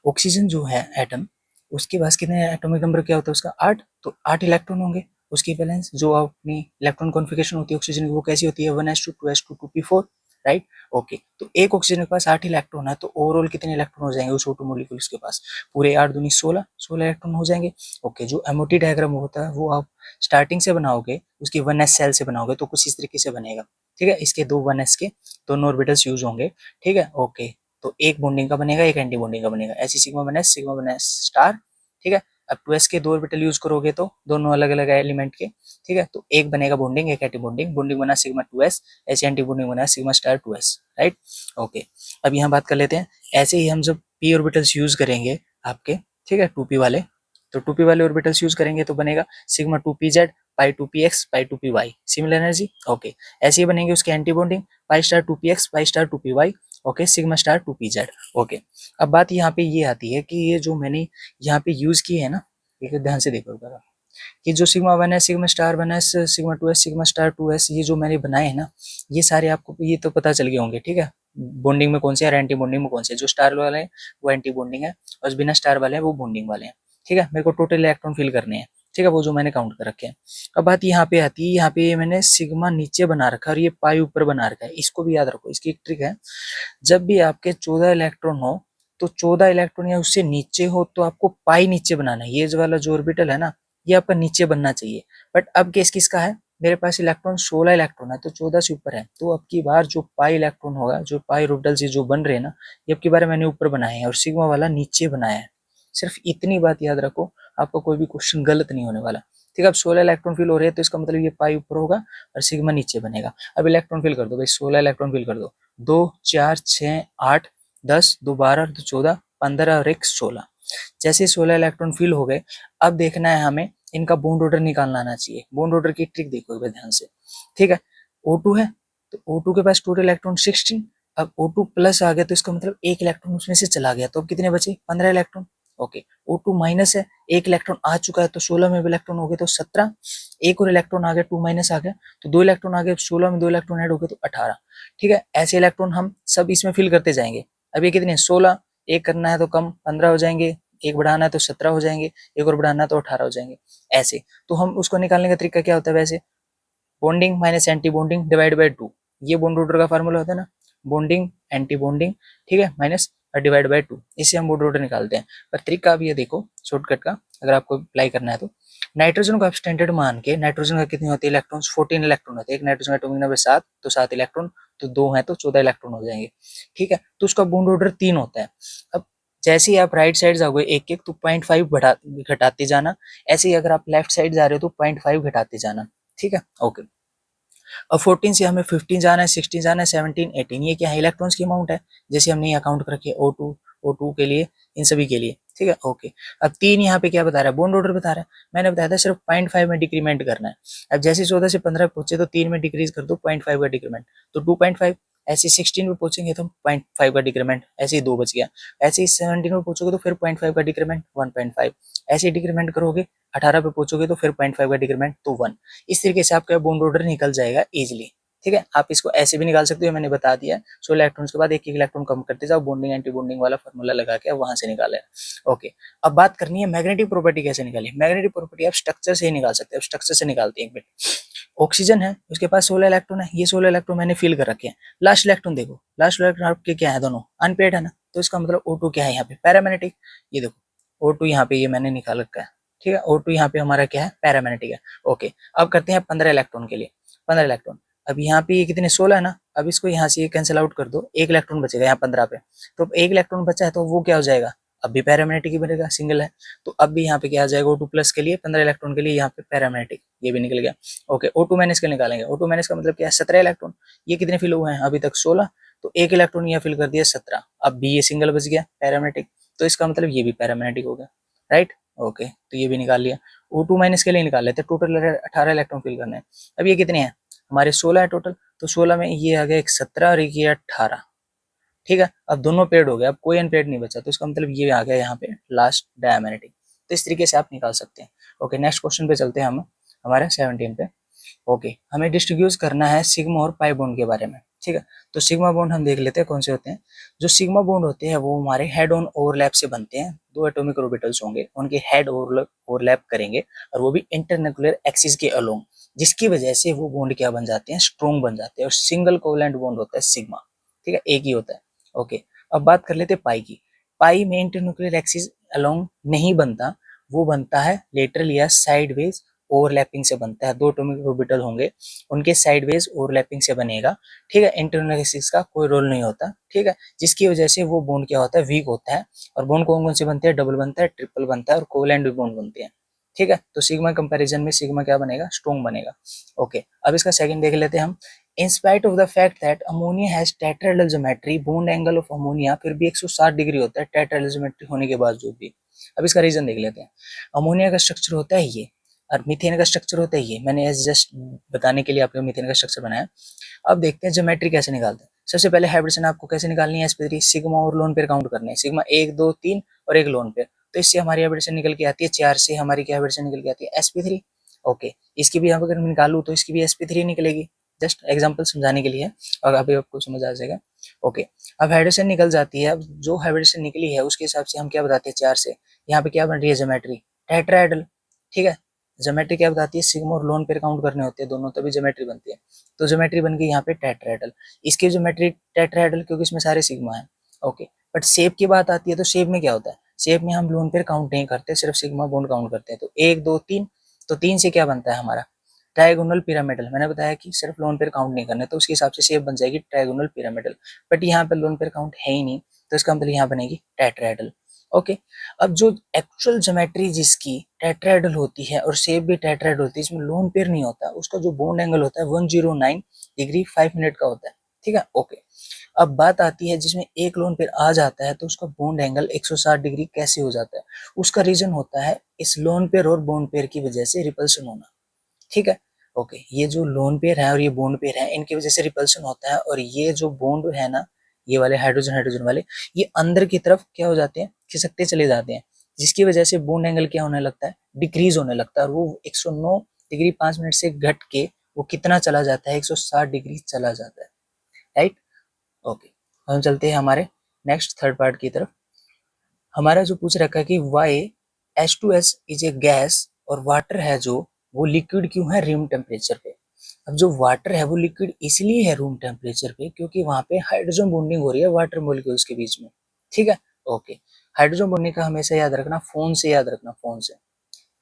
ऑक्सीजन जो है एटम, उसके पास कितने एटॉमिक नंबर क्या होता है उसका 8, तो 8 इलेक्ट्रॉन होंगे। उसकी बैलेंस जो अपनी इलेक्ट्रॉन कॉन्फ़िगरेशन होती है ऑक्सीजन की वो कैसी होती है 1s2 2s2 2p4, right. Okay, तो एक ऑक्सीजन के पास 8 इलेक्ट्रॉन है, तो ओवरऑल कितने इलेक्ट्रॉन हो जाएंगे उस ऑटो मॉलिक्यूल्स के पास, पूरे 8 दूनी 16 इलेक्ट्रॉन हो जाएंगे। ओके, जो एमओटी डायग्राम होता है वो आप स्टार्टिंग से बनाओगे, उसकी 1s सेल से बनाओगे तो कुछ इस तरीके से बनेगा, ठीक है। इसके दो 1s के दोनों ऑर्बिटल्स यूज होंगे, ठीक है। ओके, तो एक बॉन्डिंग का बनेगा एक एंटी बॉन्डिंग का बनेगा, ऐसी सिग्मा 1s स्टार, ठीक है। अब 2s के दो ऑर्बिटल यूज करोगे तो दोनों अलग अलग एलिमेंट के, ठीक है, तो एक बनेगा बॉन्डिंग एक एंटी बॉन्डिंग, बॉन्डिंग बना सिग्मा 2s, ऐसे एंटी बॉन्डिंग बना sigma star 2s, right. Okay, अब यहाँ बात कर लेते हैं, ऐसे ही हम जब p ऑर्बिटल्स यूज करेंगे आपके, ठीक है, 2p वाले, तो 2p वाले ऑर्बिटल्स यूज करेंगे तो बनेगा सिग्मा 2pz पाई 2px पाई 2py, सिमिलर एनर्जी। ओके, ऐसे ही बनेंगे उसके anti bonding pi star 2px pi star 2py, okay, sigma star 2pz। Okay, अब बात यहाँ पे ये आती है कि ये जो मैंने यहाँ पे यूज की है ना, एक ध्यान से देखो जरा, कि जो sigma 1s sigma star 1s sigma 2s sigma star 2s ये जो मैंने बनाए हैं ना, ये सारे आपको ये तो पता चल गए होंगे, ठीक है, बॉन्डिंग में कौन से और एंटी बॉन्डिंग में कौन से। जो स्टार वाले हैं वो एंटी बॉन्डिंग है और बिना स्टार वाले हैं वो बॉन्डिंग वाले हैं, ठीक है। मेरे को टोटल इलेक्ट्रॉन फिल करने हैं, ठीक है, वो जो मैंने काउंट कर रखे हैं। अब बात यहाँ पे आती है, यहाँ पे मैंने सिग्मा नीचे बना रखा है और ये पाई ऊपर बना रखा है, इसको भी याद रखो। इसकी एक ट्रिक है, जब भी आपके 14 इलेक्ट्रॉन हो तो 14 इलेक्ट्रॉन या उससे नीचे हो तो आपको पाई नीचे बनाना है, ये जो वाला जो ऑर्बिटल है ना ये आपका नीचे बनना चाहिए। बट अब केस किसका है, मेरे पास इलेक्ट्रॉन 16 इलेक्ट्रॉन है तो 14 से ऊपर है, तो अब की बार जो पाई इलेक्ट्रॉन होगा, जो पाई ऑर्बिटल से जो बन रहे हैं ना, ये अब की बार मैंने ऊपर बनाए हैं और सिग्मा वाला नीचे बनाया है। सिर्फ इतनी बात याद रखो, आपका कोई भी क्वेश्चन गलत नहीं होने वाला, ठीक है। अब 16 इलेक्ट्रॉन फिल हो रहे हैं तो इसका मतलब ये पाई ऊपर होगा और सिग्मा नीचे बनेगा। अब इलेक्ट्रॉन फिल कर दो भाई, 16 इलेक्ट्रॉन फिल कर दो, 2 4 6 8 10 2 12 2 14 15 और 1 16। जैसे 16 इलेक्ट्रॉन फिल हो गए, अब देखना है हमें इनका बॉन्ड ऑर्डर निकालना आना चाहिए। बॉन्ड ऑर्डर की ट्रिक देखो एक बार ध्यान से, ठीक है। O2 है तो O2 के पास टोटल इलेक्ट्रॉन 16, अब O2 प्लस आ गया तो इसका मतलब एक इलेक्ट्रॉन उसमें से चला गया, तो अब कितने बचे 15 इलेक्ट्रॉन। ओके, O2 माइनस है, एक इलेक्ट्रॉन आ चुका है तो 16 में भी इलेक्ट्रॉन हो गए तो 17, एक और इलेक्ट्रॉन आ गया 2 माइनस आ गया तो 2 इलेक्ट्रॉन आ गए, 16 में 2 इलेक्ट्रॉन ऐड हो गए तो 18, ठीक है। ऐसे इलेक्ट्रॉन हम सब इसमें फिल करते जाएंगे। अब ये कितने 16, एक करना है तो कम 15 हो जाएंगे, एक बढ़ाना है तो 17 हो जाएंगे, एक और बढ़ाना है तो 18 हो जाएंगे, ऐसे। तो हम उसको निकालने का तरीका क्या होता है वैसे, bonding minus anti bonding divide by 2, ये बॉन्ड ऑर्डर का फार्मूला होता है ना, बॉन्डिंग एंटी बॉन्डिंग, ठीक है, माइनस डिवाइड बाय 2, इससे हम बॉन्ड ऑर्डर निकालते हैं। पर तरीका भी ये देखो शॉर्टकट का, अगर आपको अप्लाई करना है तो नाइट्रोजन को आप स्टैंडर्ड मान के, नाइट्रोजन का कितने होते हैं इलेक्ट्रॉन्स 14 इलेक्ट्रॉन होते हैं, एक नाइट्रोजन का एटॉमिक नंबर 7, तो 7 इलेक्ट्रॉन, तो 2 है तो 14 इलेक्ट्रॉन हो जाएंगे, ठीक है। तो उसका बॉन्ड ऑर्डर 3 होता है। अब जैसे ही आप राइट साइड जाओगे एक एक तो 0.5 घटाते जाना, ऐसे ही अगर आप लेफ्ट साइड जा रहे हो तो 0.5 घटाते जाना, ठीक है। ओके, अब 14 से हमें 15 जाना है, 16 जाना है, 17 18, ये क्या है इलेक्ट्रॉन्स की अमाउंट है, जैसे हमने यहाँ काउंट कर रखी है O2 के लिए, इन सभी के लिए, ठीक है। ओके, अब 3 यहाँ पे क्या बता रहा है, बॉन्ड ऑर्डर बता रहा है, मैंने बताया था सिर्फ 0.5 में डिक्रीमेंट करना है। अब जैसे 14 से 15 पहुंचे तो 3 में डिक्रीज कर दो 0.5 का डिक्रीमेंट, तो 2.5, ऐसे 16 पे पहुंचेंगे तो 0.5 का डिक्रीमेंट, ऐसे ही 2 बच गया। ऐसे ही 17 पे पहुंचोगे तो फिर 0.5 का डिक्रीमेंट 1.5, ऐसे ही डिक्रीमेंट करोगे 18 पे पहुंचोगे तो फिर 0.5 का डिक्रीमेंट तो 1। इस तरीके से आपका बॉन्ड ऑर्डर निकल जाएगा इजिली। ठीक है, आप इसको ऐसे भी निकाल सकते हो, मैंने बता दिया। 16 इलेक्ट्रॉन्स के बाद एक इलेक्ट्रॉन कम करते जाओ, बॉन्डिंग एंटी बॉन्डिंग वाला फॉर्मूला लगा के वहां से निकाले। ओके, अब बात करनी है मैग्नेटिक प्रॉपर्टी कैसे निकाली। मैग्नेटिक प्रॉपर्टी आप स्ट्रक्चर से ही निकाल सकते हो। स्ट्रक्चर से निकालते हैं एक मिनट। ऑक्सीजन है, उसके पास 16 इलेक्ट्रॉन है, ये 16 इलेक्ट्रॉन मैंने फिल कर रखे हैं। लास्ट इलेक्ट्रॉन देखो, लास्ट इलेक्ट्रॉन आपके क्या है, दोनों अनपेड है ना, तो इसका मतलब O2 क्या है यहाँ पे, पैरामैग्नेटिक। ये देखो O2 यहाँ पे ये मैंने निकाल रखा है। ठीक है, O2 यहाँ पे हमारा क्या है, पैरामैग्नेटिक है। ओके, अब करते हैं 15 इलेक्ट्रॉन के लिए। 15 इलेक्ट्रॉन, अब यहाँ पे ये कितने 16 है ना, अब इसको यहाँ से ये कैंसिल आउट कर दो, एक इलेक्ट्रॉन बचेगा यहाँ 15 पे। तो एक इलेक्ट्रॉन बचा है तो वो क्या हो जाएगा, अब भी पैरामैग्नेटिक ही बनेगा, सिंगल है। तो अब भी यहाँ पे क्या आ जाएगा, O2 प्लस के लिए 15 इलेक्ट्रॉन के लिए यहाँ पे पैरामैग्नेटिक, ये भी निकल गया। ओके, O2 माइनस के निकालेंगे। O2 माइनस का मतलब क्या है, 17 इलेक्ट्रॉन। ये कितने फिल हुए हैं अभी तक, 16। तो एक इलेक्ट्रॉन यहाँ फिल कर दिया 17, अब भी ये सिंगल बच गया पैरामैग्नेटिक, तो इसका मतलब ये भी पैरामैग्नेटिक हो गया, राइट। ओके, तो ये भी निकाल लिया। O2 माइनस के लिए निकाल लेते हैं, टोटल 18 इलेक्ट्रॉन फिल करने हैं। अब ये कितने हैं हमारे, 16 है टोटल, तो 16 में ये आ गया एक 17 और एक ये 18। ठीक है, अब दोनों पेड हो गए, अब कोई अनपेड नहीं बचा, तो इसका मतलब ये आ गया यहाँ पे लास्ट डायमैग्नेटिक। तो इस तरीके से आप निकाल सकते हैं। ओके, नेक्स्ट क्वेश्चन पे चलते हैं हम हमारे 17 पे। ओके, हमें डिस्ट्रीब्यूट करना है सिग्मा और पाई बॉन्ड के बारे में। ठीक है, तो सिग्मा बॉन्ड हम देख लेते हैं कौन से होते हैं। जो सिग्मा बॉन्ड होते हैं वो हमारे हेड ऑन ओवरलैप से बनते हैं। दो एटॉमिक ऑर्बिटल्स होंगे, उनके हेड ओवरलैप करेंगे, और वो भी इंटरन्यूक्लियर एक्सिस के अलोंग, जिसकी वजह से वो बॉन्ड क्या बन जाते हैं, स्ट्रॉन्ग बन जाते हैं, और सिंगल कोवलेंट बॉन्ड होता है सिग्मा। ठीक है, एक ही होता है। ओके, अब बात कर लेते हैं पाई की। पाई में इंटरन्यूक्लियर एक्सिस अलोंग नहीं बनता, वो बनता है लेटरल या साइडवेज ओवरलैपिंग से बनता है। दो एटॉमिक ऑर्बिटल होंगे, उनके साइडवेज ओवरलैपिंग से बनेगा। ठीक है, इंटरनल एक्सिस का कोई रोल नहीं होता। ठीक है, जिसकी वजह से वो बॉन्ड क्या होता है, वीक होता है। और बॉन्ड कौन कौन से बनते हैं, डबल बनता है, ट्रिपल बनता है, और कोवलेंट भी बॉन्ड बनते हैं। ठीक है, तो सिग्मा कंपैरिजन में सिग्मा क्या बनेगा, स्ट्रॉन्ग बनेगा। ओके, अब इसका सेकंड देख लेते हैं हम। In spite of the fact that ammonia has tetrahedral geometry, bond angle of ammonia फिर भी 160 डिग्री होता है tetrahedral geometry होने के बावजूद भी। अब इसका रीजन देख लेते हैं। अमोनिया का स्ट्रक्चर होता है ये, और मीथेन का स्ट्रक्चर होता है ये। मैंने जस्ट बताने के लिए आपको मीथेन का स्ट्रक्चर बनाया। अब देखते हैं ज्योमेट्री कैसे निकालते हैं। सबसे पहले हाइब्रिडेशन आपको कैसे निकालनी है, sp3 सिग्मा और लोन पेयर काउंट करने हैं। सिग्मा 1 2 3 और एक लोन पेयर, तो इससे हमारी हाइब्रिडेशन निकल के आती है 4 से हमारी क्या हाइब्रिडेशन निकल के आती है, sp3। ओके, इसकी भी अगर मैं निकालूं तो इसकी भी sp3 निकलेगी। जस्ट एग्जांपल समझाने के लिए, और अभी आपको समझ आ जाएगा। ओके, अब हाइब्रिडेशन निकल जाती है। अब जो हाइब्रिडेशन निकली है उसके हिसाब से हम क्या बताते हैं, 4 से यहाँ पे क्या बन रही है, ज्योमेट्री टेट्राहेड्रल। ठीक है, ज्योमेट्री क्या बताती है, सिग्मा और लोन पेयर काउंट करने होते हैं दोनों, तभी ज्योमेट्री बनती है। तो ज्योमेट्री बन गई यहाँ पे टेट्राहेड्रल। इसकी ज्योमेट्री टेट्राहेड्रल क्योंकि इसमें सारे सिग्मा है। ओके, बट शेप की बात आती है तो शेप में क्या होता है, शेप में हम लोन पेयर काउंट नहीं करते, सिर्फ सिग्मा बॉन्ड काउंट करते हैं। तो 1 2 3, तो 3 से क्या बनता है हमारा, ट्रायगोनल पिरामिडल। मैंने बताया कि सिर्फ लोन पेयर काउंट नहीं करने, तो उसके हिसाब से शेप बन जाएगी ट्रायगोनल पिरामिडल। बट यहाँ पे लोन पेयर काउंट है ही नहीं, तो इसका मतलब यहाँ बनेगी टेट्राहेड्रल। ओके, अब जो एक्चुअल ज्योमेट्री जिसकी टेट्राहेड्रल होती है और शेप भी टेट्राहेड्रल होती है, इसमें लोन पेयर नहीं होता, उसका जो बॉन्ड एंगल होता है 109 डिग्री 5 मिनट का होता है। ठीक है, ओके। अब बात आती है जिसमें एक लोन पेयर आ जाता है तो उसका बॉन्ड एंगल 160 डिग्री कैसे हो जाता है। उसका रीजन होता है इस लोन पेयर और बॉन्ड पेयर की वजह से रिपल्सन होना। ठीक है, ओके, ये जो लोन पेयर है और ये बॉन्ड पेयर है, इनकी वजह से रिपल्सन होता है, और ये जो बॉन्ड है ना, ये वाले हाइड्रोजन हाइड्रोजन वाले, ये अंदर की तरफ क्या हो जाते हैं, खिसकते चले जाते हैं, जिसकी वजह से बॉन्ड एंगल क्या होने लगता है, डिक्रीज होने लगता है, और वो 109 डिग्री 5 मिनट से घट के वो कितना चला जाता है, 160 डिग्री चला जाता है, राइट। ओके, हम चलते हैं हमारे नेक्स्ट थर्ड पार्ट की तरफ। हमारा जो पूछ रखा है कि why H2S is a gas और वाटर है जो, वो लिक्विड क्यों है रूम टेम्परेचर पे। अब जो वाटर है वो लिक्विड इसलिए है रूम टेम्परेचर पे क्योंकि वहां पे हाइड्रोजन बॉन्डिंग हो रही है वाटर मॉलिक्यूल्स के बीच में। ठीक है, ओके, हाइड्रोजन बॉन्डिंग का हमेशा याद रखना, फोन से याद रखना, फोन से।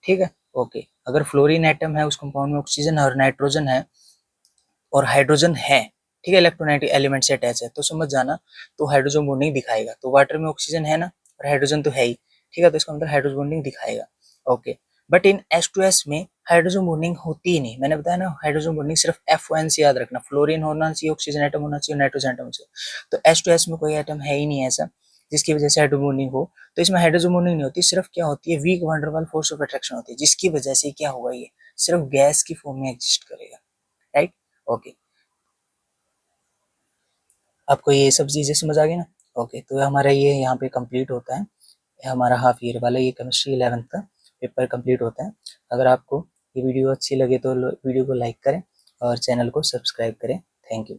ठीक है, ओके, अगर फ्लोरीन एटम है उस कंपाउंड में ऑक्सीजन है और नाइट्रोजन है और हाइड्रोजन है, ठीक है, इलेक्ट्रोनेगेटिव एलिमेंट से अटैच है, तो समझ जाना, तो हाइड्रोजन बॉन्डिंग दिखाएगा। तो वाटर में ऑक्सीजन है ना और हाइड्रोजन तो है ही, ठीक है, तो इसका मतलब हाइड्रोजन बॉन्डिंग दिखाएगा। ओके, बट इन H2S में हाइड्रोजन बॉन्डिंग होती ही नहीं। मैंने बताया ना, हाइड्रोजन बॉन्डिंग सिर्फ FON से याद रखना, फ्लोरीन होना चाहिए, ऑक्सीजन एटम होना चाहिए, नाइट्रोजन एटम चाहिए। तो H2S में कोई एटम है ही नहीं ऐसा जिसकी वजह से हाइड्रोजन बॉन्डिंग हो। तो इसमें हाइड्रोजन बॉन्डिंग नहीं होती, सिर्फ क्या होती है, weak van der Waals force of attraction होती है, जिसकी वजह से क्या होगा, ये सिर्फ गैस की फॉर्म में एग्जिस्ट करेगा, राइट। ओके, आपको ये सब चीज़ें समझ आ गई ना? ओके, तो हमारा ये यहाँ पे कंप्लीट होता है, हमारा हाफ ईयर वाला ये केमिस्ट्री 11th का पेपर कंप्लीट होता है। अगर आपको ये वीडियो अच्छी लगे तो वीडियो को लाइक करें और चैनल को सब्सक्राइब करें। Thank you.